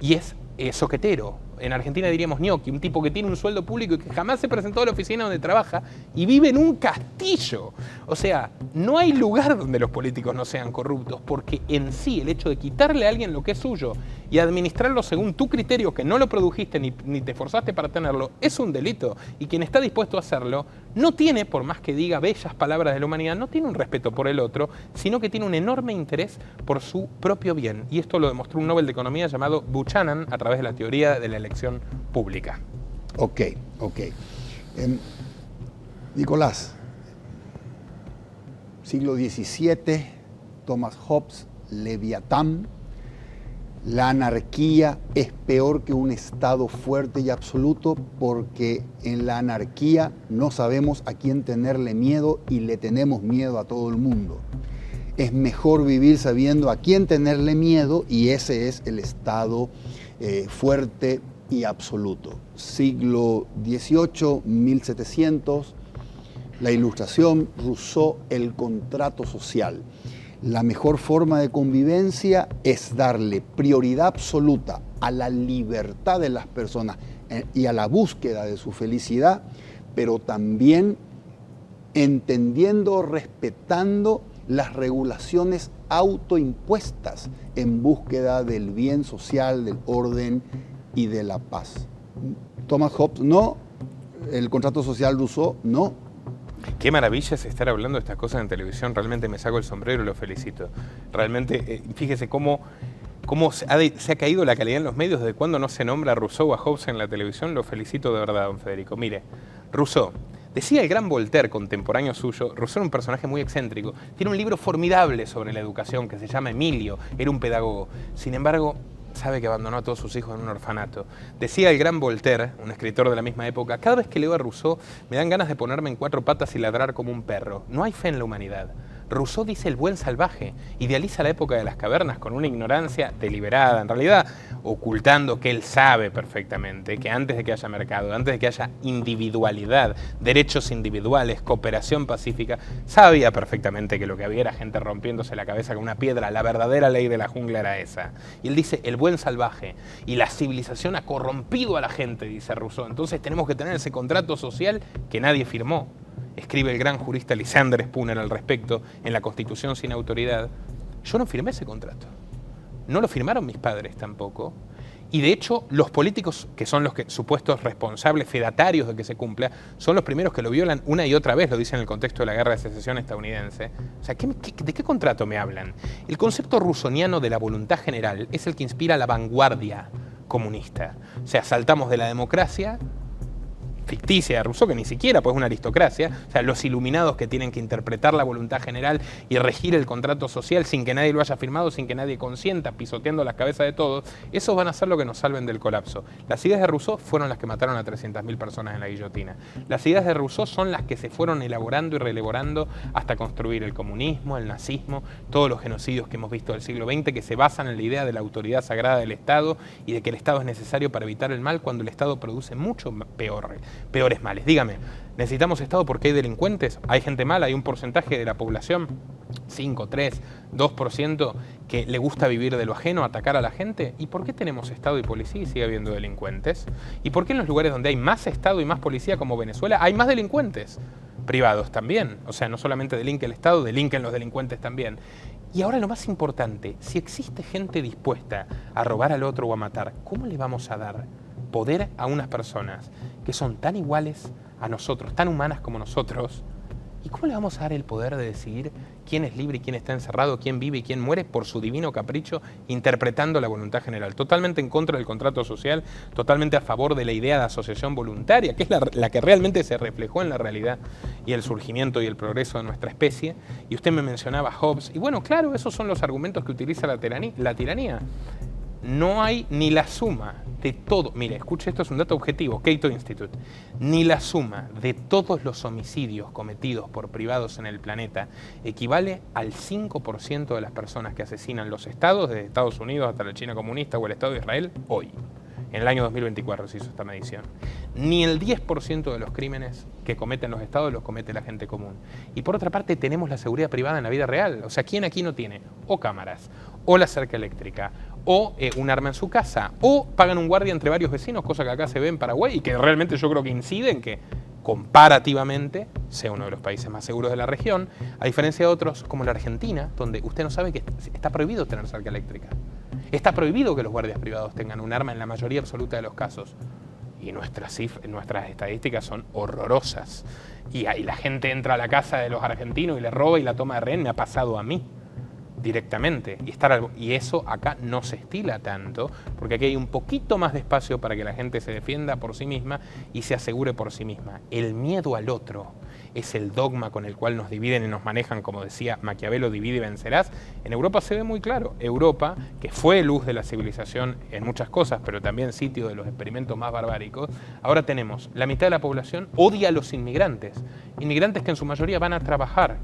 y es soquetero. En Argentina diríamos ñoqui, un tipo que tiene un sueldo público y que jamás se presentó a la oficina donde trabaja y vive en un castillo. O sea, no hay lugar donde los políticos no sean corruptos, porque en sí el hecho de quitarle a alguien lo que es suyo y administrarlo según tu criterio, que no lo produjiste ni te esforzaste para tenerlo, es un delito. Y quien está dispuesto a hacerlo no tiene, por más que diga bellas palabras de la humanidad, no tiene un respeto por el otro, sino que tiene un enorme interés por su propio bien. Y esto lo demostró un Nobel de Economía llamado Buchanan a través de la teoría de la elección pública. Ok. Nicolás, siglo XVII, Thomas Hobbes Leviatán. La anarquía es peor que un Estado fuerte y absoluto, porque en la anarquía no sabemos a quién tenerle miedo y le tenemos miedo a todo el mundo. Es mejor vivir sabiendo a quién tenerle miedo, y ese es el Estado fuerte y absoluto. Siglo XVIII, 1700, la Ilustración, Rousseau, el contrato social. La mejor forma de convivencia es darle prioridad absoluta a la libertad de las personas y a la búsqueda de su felicidad, pero también entendiendo, respetando las regulaciones autoimpuestas en búsqueda del bien social, del orden y de la paz. Thomas Hobbes, no. El contrato social, Rousseau, no. Qué maravilla es estar hablando de estas cosas en televisión. Realmente me saco el sombrero y lo felicito. Realmente, fíjese cómo se ha caído la calidad en los medios. Desde cuando no se nombra a Rousseau o a Hobbes en la televisión. Lo felicito de verdad, don Federico. Mire, Rousseau, decía el gran Voltaire, contemporáneo suyo, Rousseau era un personaje muy excéntrico. Tiene un libro formidable sobre la educación que se llama Emilio. Era un pedagogo. Sin embargo, sabe que abandonó a todos sus hijos en un orfanato. Decía el gran Voltaire, un escritor de la misma época: cada vez que leo a Rousseau me dan ganas de ponerme en cuatro patas y ladrar como un perro. No hay fe en la humanidad. Rousseau dice el buen salvaje, idealiza la época de las cavernas con una ignorancia deliberada, en realidad ocultando que él sabe perfectamente que antes de que haya mercado, antes de que haya individualidad, derechos individuales, cooperación pacífica, sabía perfectamente que lo que había era gente rompiéndose la cabeza con una piedra. La verdadera ley de la jungla era esa. Y él dice el buen salvaje, y la civilización ha corrompido a la gente, dice Rousseau. Entonces tenemos que tener ese contrato social que nadie firmó. Escribe el gran jurista Lysander Spooner al respecto en La Constitución sin autoridad. Yo no firmé ese contrato. No lo firmaron mis padres tampoco. Y de hecho, los políticos, que son los supuestos responsables, fedatarios de que se cumpla, son los primeros que lo violan una y otra vez, lo dicen en el contexto de la Guerra de Secesión estadounidense. O sea, ¿de qué contrato me hablan? El concepto rusoniano de la voluntad general es el que inspira la vanguardia comunista. O sea, saltamos de la democracia ficticia de Rousseau, que ni siquiera pues, es una aristocracia, o sea, los iluminados que tienen que interpretar la voluntad general y regir el contrato social sin que nadie lo haya firmado, sin que nadie consienta, pisoteando las cabezas de todos, esos van a ser lo que nos salven del colapso. Las ideas de Rousseau fueron las que mataron a 300.000 personas en la guillotina. Las ideas de Rousseau son las que se fueron elaborando y reelaborando hasta construir el comunismo, el nazismo, todos los genocidios que hemos visto del siglo XX, que se basan en la idea de la autoridad sagrada del Estado y de que el Estado es necesario para evitar el mal cuando el Estado produce mucho peores males. Dígame, ¿necesitamos Estado porque hay delincuentes? ¿Hay gente mala? ¿Hay un porcentaje de la población, 5, 3, 2%, que le gusta vivir de lo ajeno, atacar a la gente? ¿Y por qué tenemos Estado y policía y sigue habiendo delincuentes? ¿Y por qué en los lugares donde hay más Estado y más policía, como Venezuela, hay más delincuentes? Privados también. O sea, no solamente delinque el Estado, delinquen los delincuentes también. Y ahora lo más importante, si existe gente dispuesta a robar al otro o a matar, ¿cómo le vamos a dar poder a unas personas que son tan iguales a nosotros, tan humanas como nosotros? ¿Y cómo le vamos a dar el poder de decidir quién es libre y quién está encerrado, quién vive y quién muere por su divino capricho, interpretando la voluntad general? Totalmente en contra del contrato social, totalmente a favor de la idea de asociación voluntaria, que es la que realmente se reflejó en la realidad y el surgimiento y el progreso de nuestra especie. Y usted me mencionaba Hobbes, y bueno, claro, esos son los argumentos que utiliza la tiranía. No hay ni la suma de todo, mire, escuche, esto es un dato objetivo, Cato Institute, ni la suma de todos los homicidios cometidos por privados en el planeta equivale al 5% de las personas que asesinan los estados, desde Estados Unidos hasta la China comunista o el Estado de Israel, hoy. En el año 2024 se hizo esta medición. Ni el 10% de los crímenes que cometen los estados los comete la gente común. Y por otra parte tenemos la seguridad privada en la vida real. O sea, ¿quién aquí no tiene o cámaras, o la cerca eléctrica, o un arma en su casa, o pagan un guardia entre varios vecinos, cosa que acá se ve en Paraguay y que realmente yo creo que incide en que comparativamente sea uno de los países más seguros de la región, a diferencia de otros como la Argentina, donde usted no sabe que está prohibido tener cerca eléctrica. Está prohibido que los guardias privados tengan un arma en la mayoría absoluta de los casos. Y nuestras estadísticas son horrorosas. Y ahí la gente entra a la casa de los argentinos y le roba y la toma de rehén. Me ha pasado a mí directamente. Y eso acá no se estila tanto, porque aquí hay un poquito más de espacio para que la gente se defienda por sí misma y se asegure por sí misma. El miedo al otro es el dogma con el cual nos dividen y nos manejan, como decía Maquiavelo, divide y vencerás. En Europa se ve muy claro. Europa, que fue luz de la civilización en muchas cosas, pero también sitio de los experimentos más barbáricos, ahora tenemos la mitad de la población odia a los inmigrantes. Inmigrantes que en su mayoría van a trabajar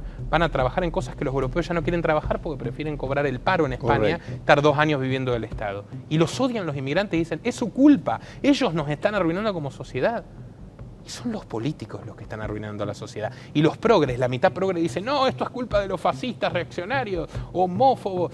en cosas que los europeos ya no quieren trabajar porque prefieren cobrar el paro en España, estar 2 años viviendo del Estado. Y los odian los inmigrantes y dicen, es su culpa, ellos nos están arruinando como sociedad. Y son los políticos los que están arruinando a la sociedad. Y los progres, la mitad progre dice, no, esto es culpa de los fascistas reaccionarios, homófobos,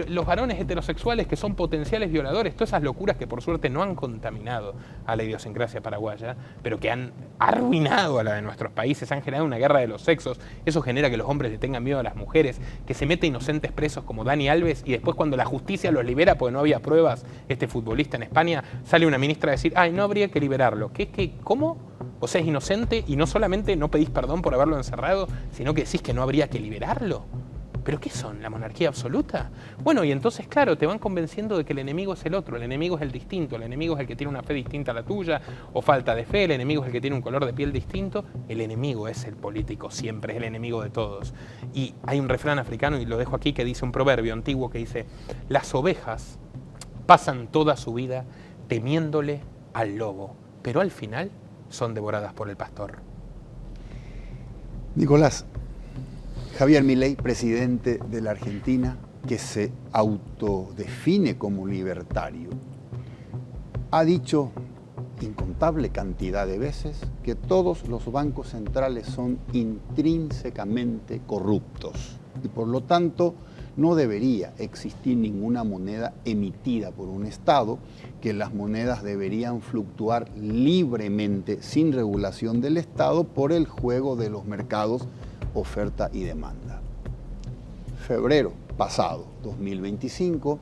los varones heterosexuales que son potenciales violadores, todas esas locuras que por suerte no han contaminado a la idiosincrasia paraguaya, pero que han arruinado a la de nuestros países, han generado una guerra de los sexos. Eso genera que los hombres le tengan miedo a las mujeres, que se mete inocentes presos como Dani Alves y después cuando la justicia los libera porque no había pruebas, este futbolista en España, sale una ministra a decir, ay, no habría que liberarlo. ¿Cómo? O sea, es inocente y no solamente no pedís perdón por haberlo encerrado, sino que decís que no habría que liberarlo. ¿Pero qué son? ¿La monarquía absoluta? Bueno, y entonces, claro, te van convenciendo de que el enemigo es el otro, el enemigo es el distinto, el enemigo es el que tiene una fe distinta a la tuya, o falta de fe, el enemigo es el que tiene un color de piel distinto. El enemigo es el político, siempre es el enemigo de todos. Y hay un refrán africano, y lo dejo aquí, que dice un proverbio antiguo que dice, las ovejas pasan toda su vida temiéndole al lobo, pero al final son devoradas por el pastor. Nicolás, Javier Milei, presidente de la Argentina, que se autodefine como libertario, ha dicho incontable cantidad de veces que todos los bancos centrales son intrínsecamente corruptos y por lo tanto no debería existir ninguna moneda emitida por un Estado, que las monedas deberían fluctuar libremente, sin regulación del Estado, por el juego de los mercados, oferta y demanda. Febrero pasado, 2025,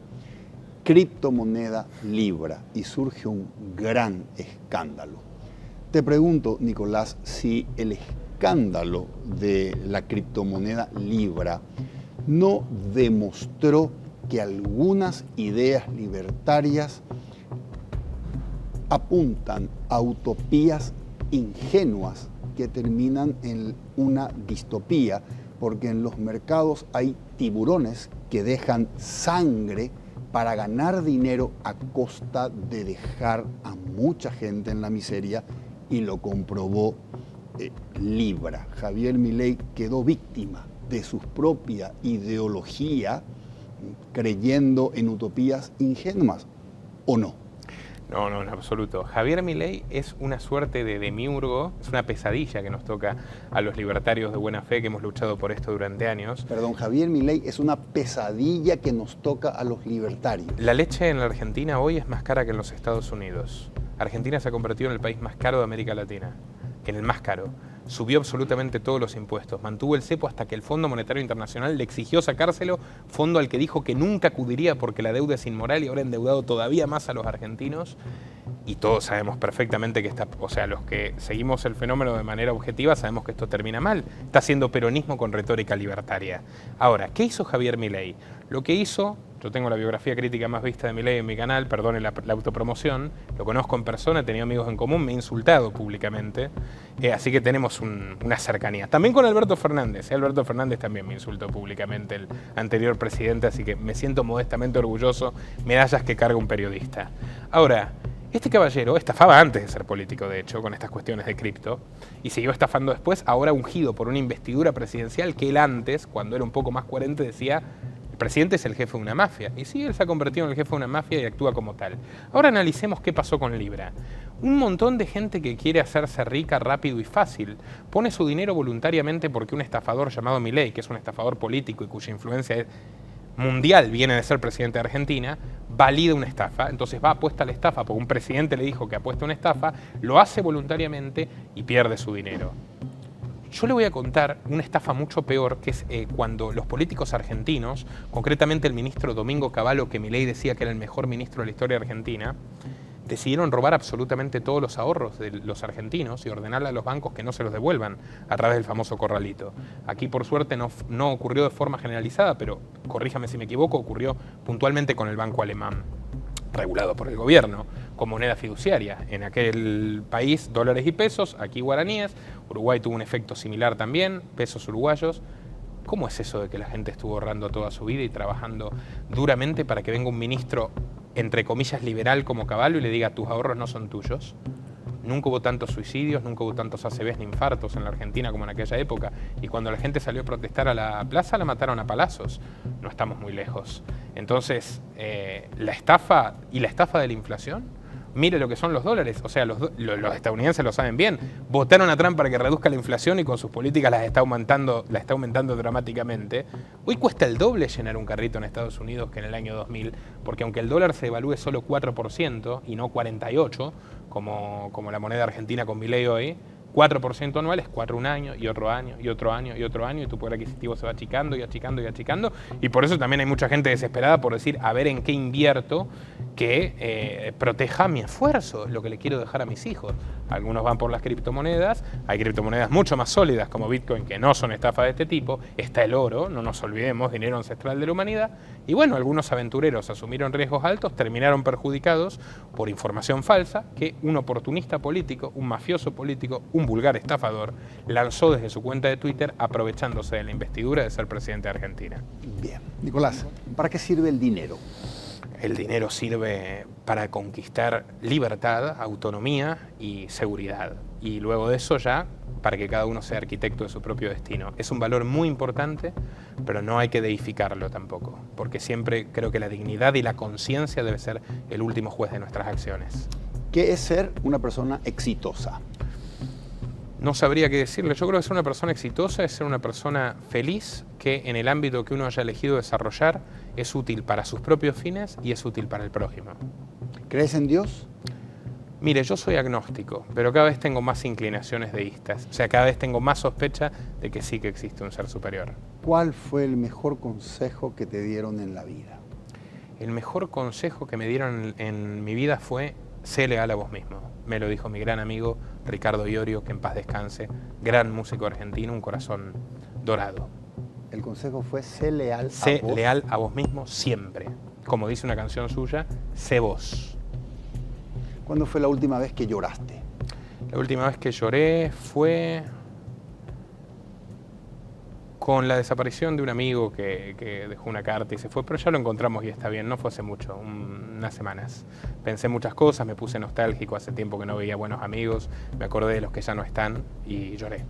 criptomoneda Libra, y surge un gran escándalo. Te pregunto, Nicolás, si el escándalo de la criptomoneda Libra no demostró que algunas ideas libertarias apuntan a utopías ingenuas que terminan en una distopía, porque en los mercados hay tiburones que dejan sangre para ganar dinero a costa de dejar a mucha gente en la miseria, y lo comprobó Libra. Javier Milei quedó víctima de su propia ideología, creyendo en utopías ingenuas, ¿o no? No, en absoluto. Javier Milei es una suerte de demiurgo, es una pesadilla que nos toca a los libertarios de buena fe que hemos luchado por esto durante años. Perdón, Javier Milei es una pesadilla que nos toca a los libertarios. La leche en la Argentina hoy es más cara que en los Estados Unidos. Argentina se ha convertido en el país más caro de América Latina, que en el más caro. Subió absolutamente todos los impuestos, mantuvo el cepo hasta que el Fondo Monetario Internacional le exigió sacárselo, fondo al que dijo que nunca acudiría porque la deuda es inmoral, y ahora ha endeudado todavía más a los argentinos. Y todos sabemos perfectamente que los que seguimos el fenómeno de manera objetiva sabemos que esto termina mal. Está haciendo peronismo con retórica libertaria. Ahora, ¿qué hizo Javier Milei? Lo que hizo, yo tengo la biografía crítica más vista de Milei en mi canal, perdone la autopromoción, lo conozco en persona, he tenido amigos en común, me he insultado públicamente, así que tenemos una cercanía. También con Alberto Fernández, Alberto Fernández también me insultó públicamente, el anterior presidente, así que me siento modestamente orgulloso, medallas que carga un periodista. Ahora, este caballero estafaba antes de ser político, de hecho, con estas cuestiones de cripto, y siguió estafando después, ahora ungido por una investidura presidencial que él antes, cuando era un poco más coherente, decía: el presidente es el jefe de una mafia. Y sí, él se ha convertido en el jefe de una mafia y actúa como tal. Ahora analicemos qué pasó con Libra. Un montón de gente que quiere hacerse rica rápido y fácil pone su dinero voluntariamente porque un estafador llamado Milei, que es un estafador político y cuya influencia es mundial, viene de ser presidente de Argentina, valida una estafa, entonces va apuesta a la estafa porque un presidente le dijo que apuesta a una estafa, lo hace voluntariamente y pierde su dinero. Yo le voy a contar una estafa mucho peor, que es cuando los políticos argentinos, concretamente el ministro Domingo Cavallo, que Milei decía que era el mejor ministro de la historia argentina, decidieron robar absolutamente todos los ahorros de los argentinos y ordenarle a los bancos que no se los devuelvan a través del famoso corralito. Aquí, por suerte, no ocurrió de forma generalizada, pero corríjame si me equivoco, ocurrió puntualmente con el banco alemán, regulado por el gobierno, con moneda fiduciaria. En aquel país, dólares y pesos, aquí guaraníes. Uruguay tuvo un efecto similar también, pesos uruguayos. ¿Cómo es eso de que la gente estuvo ahorrando toda su vida y trabajando duramente para que venga un ministro, entre comillas, liberal como Caballo y le diga tus ahorros no son tuyos? Nunca hubo tantos suicidios, nunca hubo tantos ACVs ni infartos en la Argentina como en aquella época. Y cuando la gente salió a protestar a la plaza, la mataron a palazos. No estamos muy lejos. Entonces, la estafa y la estafa de la inflación, mire lo que son los dólares. O sea, los estadounidenses lo saben bien. Votaron a Trump para que reduzca la inflación y con sus políticas la está aumentando dramáticamente. Hoy cuesta el doble llenar un carrito en Estados Unidos que en el año 2000, porque aunque el dólar se evalúe solo 4% y no 48%, como la moneda argentina con Milei hoy, 4% anual es 4 un año, y otro año, y otro año, y otro año, y tu poder adquisitivo se va achicando, y achicando, y achicando, y por eso también hay mucha gente desesperada por decir, a ver en qué invierto que proteja mi esfuerzo, lo que le quiero dejar a mis hijos. Algunos van por las criptomonedas, hay criptomonedas mucho más sólidas como Bitcoin, que no son estafas de este tipo, está el oro, no nos olvidemos, dinero ancestral de la humanidad, y bueno, algunos aventureros asumieron riesgos altos, terminaron perjudicados por información falsa que un oportunista político, un mafioso político, un vulgar estafador, lanzó desde su cuenta de Twitter aprovechándose de la investidura de ser presidente de Argentina. Bien. Nicolás, ¿para qué sirve el dinero? El dinero sirve para conquistar libertad, autonomía y seguridad. Y luego de eso ya, para que cada uno sea arquitecto de su propio destino. Es un valor muy importante, pero no hay que deificarlo tampoco, porque siempre creo que la dignidad y la conciencia debe ser el último juez de nuestras acciones. ¿Qué es ser una persona exitosa? No sabría qué decirle. Yo creo que ser una persona exitosa es ser una persona feliz que en el ámbito que uno haya elegido desarrollar es útil para sus propios fines y es útil para el prójimo. ¿Crees en Dios? Mire, yo soy agnóstico, pero cada vez tengo más inclinaciones deístas. O sea, cada vez tengo más sospecha de que sí que existe un ser superior. ¿Cuál fue el mejor consejo que te dieron en la vida? El mejor consejo que me dieron en mi vida fue: sé leal a vos mismo. Me lo dijo mi gran amigo Ricardo Iorio, que en paz descanse, gran músico argentino, un corazón dorado. El consejo fue: sé leal a vos. Sé leal a vos mismo siempre. Como dice una canción suya, sé vos. ¿Cuándo fue la última vez que lloraste? La última vez que lloré fue con la desaparición de un amigo que dejó una carta y se fue, pero ya lo encontramos y está bien, no fue hace mucho, unas semanas. Pensé muchas cosas, me puse nostálgico, hace tiempo que no veía buenos amigos, me acordé de los que ya no están y lloré.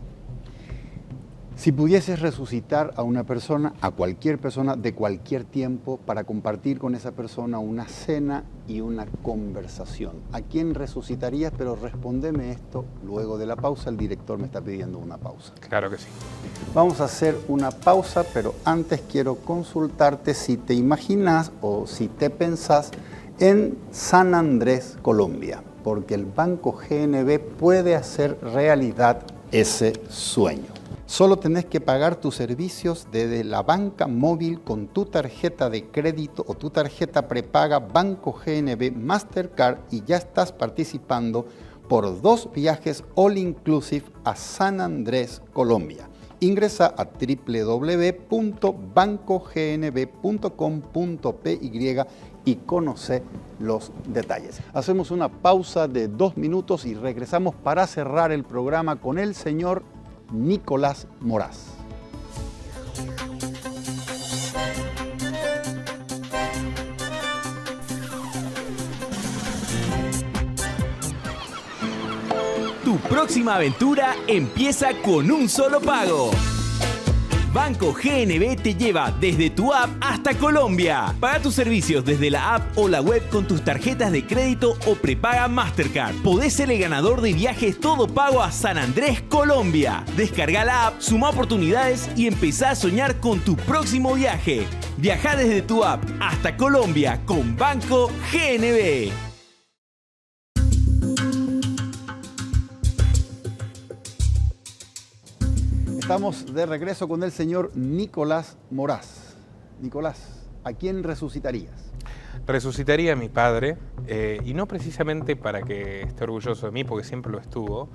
Si pudieses resucitar a una persona, a cualquier persona de cualquier tiempo, para compartir con esa persona una cena y una conversación, ¿a quién resucitarías? Pero respóndeme esto luego de la pausa, el director me está pidiendo una pausa. Claro que sí. Vamos a hacer una pausa, pero antes quiero consultarte si te imaginas o si te pensás en San Andrés, Colombia, porque el Banco GNB puede hacer realidad ese sueño. Solo tenés que pagar tus servicios desde la banca móvil con tu tarjeta de crédito o tu tarjeta prepaga Banco GNB Mastercard y ya estás participando por 2 viajes all inclusive a San Andrés, Colombia. Ingresa a www.bancognb.com.py y conoce los detalles. Hacemos una pausa de 2 minutos y regresamos para cerrar el programa con el señor Nicolás Moraz. Tu próxima aventura empieza con un solo pago. Banco GNB te lleva desde tu app hasta Colombia. Paga tus servicios desde la app o la web con tus tarjetas de crédito o prepaga Mastercard. Podés ser el ganador de viajes todo pago a San Andrés, Colombia. Descarga la app, suma oportunidades y empezá a soñar con tu próximo viaje. Viaja desde tu app hasta Colombia con Banco GNB. Estamos de regreso con el señor Nicolás Moraz. Nicolás, ¿a quién resucitarías? Resucitaría a mi padre, y no precisamente para que esté orgulloso de mí, porque siempre lo estuvo,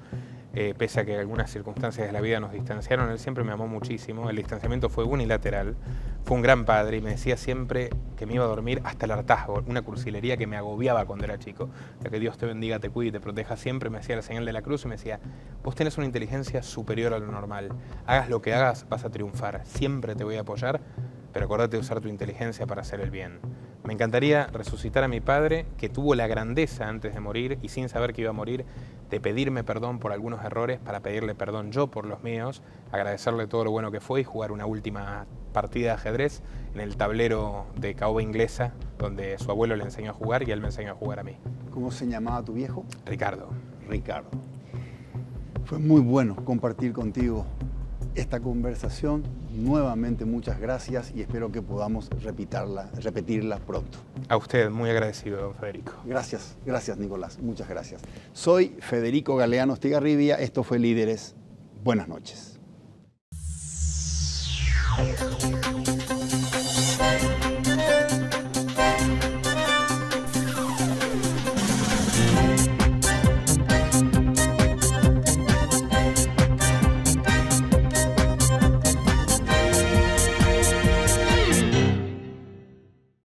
pese a que algunas circunstancias de la vida nos distanciaron, él siempre me amó muchísimo. El distanciamiento fue unilateral, fue un gran padre y me decía siempre que me iba a dormir hasta el hartazgo, una cursilería que me agobiaba cuando era chico. Ya que Dios te bendiga, te cuide y te proteja siempre, me hacía la señal de la cruz y me decía, vos tenés una inteligencia superior a lo normal, hagas lo que hagas, vas a triunfar, siempre te voy a apoyar, pero acordate de usar tu inteligencia para hacer el bien. Me encantaría resucitar a mi padre, que tuvo la grandeza antes de morir y sin saber que iba a morir, de pedirme perdón por algunos errores, para pedirle perdón yo por los míos, agradecerle todo lo bueno que fue y jugar una última partida de ajedrez en el tablero de caoba inglesa, donde su abuelo le enseñó a jugar y él me enseñó a jugar a mí. ¿Cómo se llamaba tu viejo? Ricardo. Ricardo. Fue muy bueno compartir contigo esta conversación. Nuevamente muchas gracias y espero que podamos repetirla pronto. A usted, muy agradecido, don Federico. Gracias, gracias Nicolás, muchas gracias. Soy Federico Galeano Estigarribia, esto fue Líderes. Buenas noches.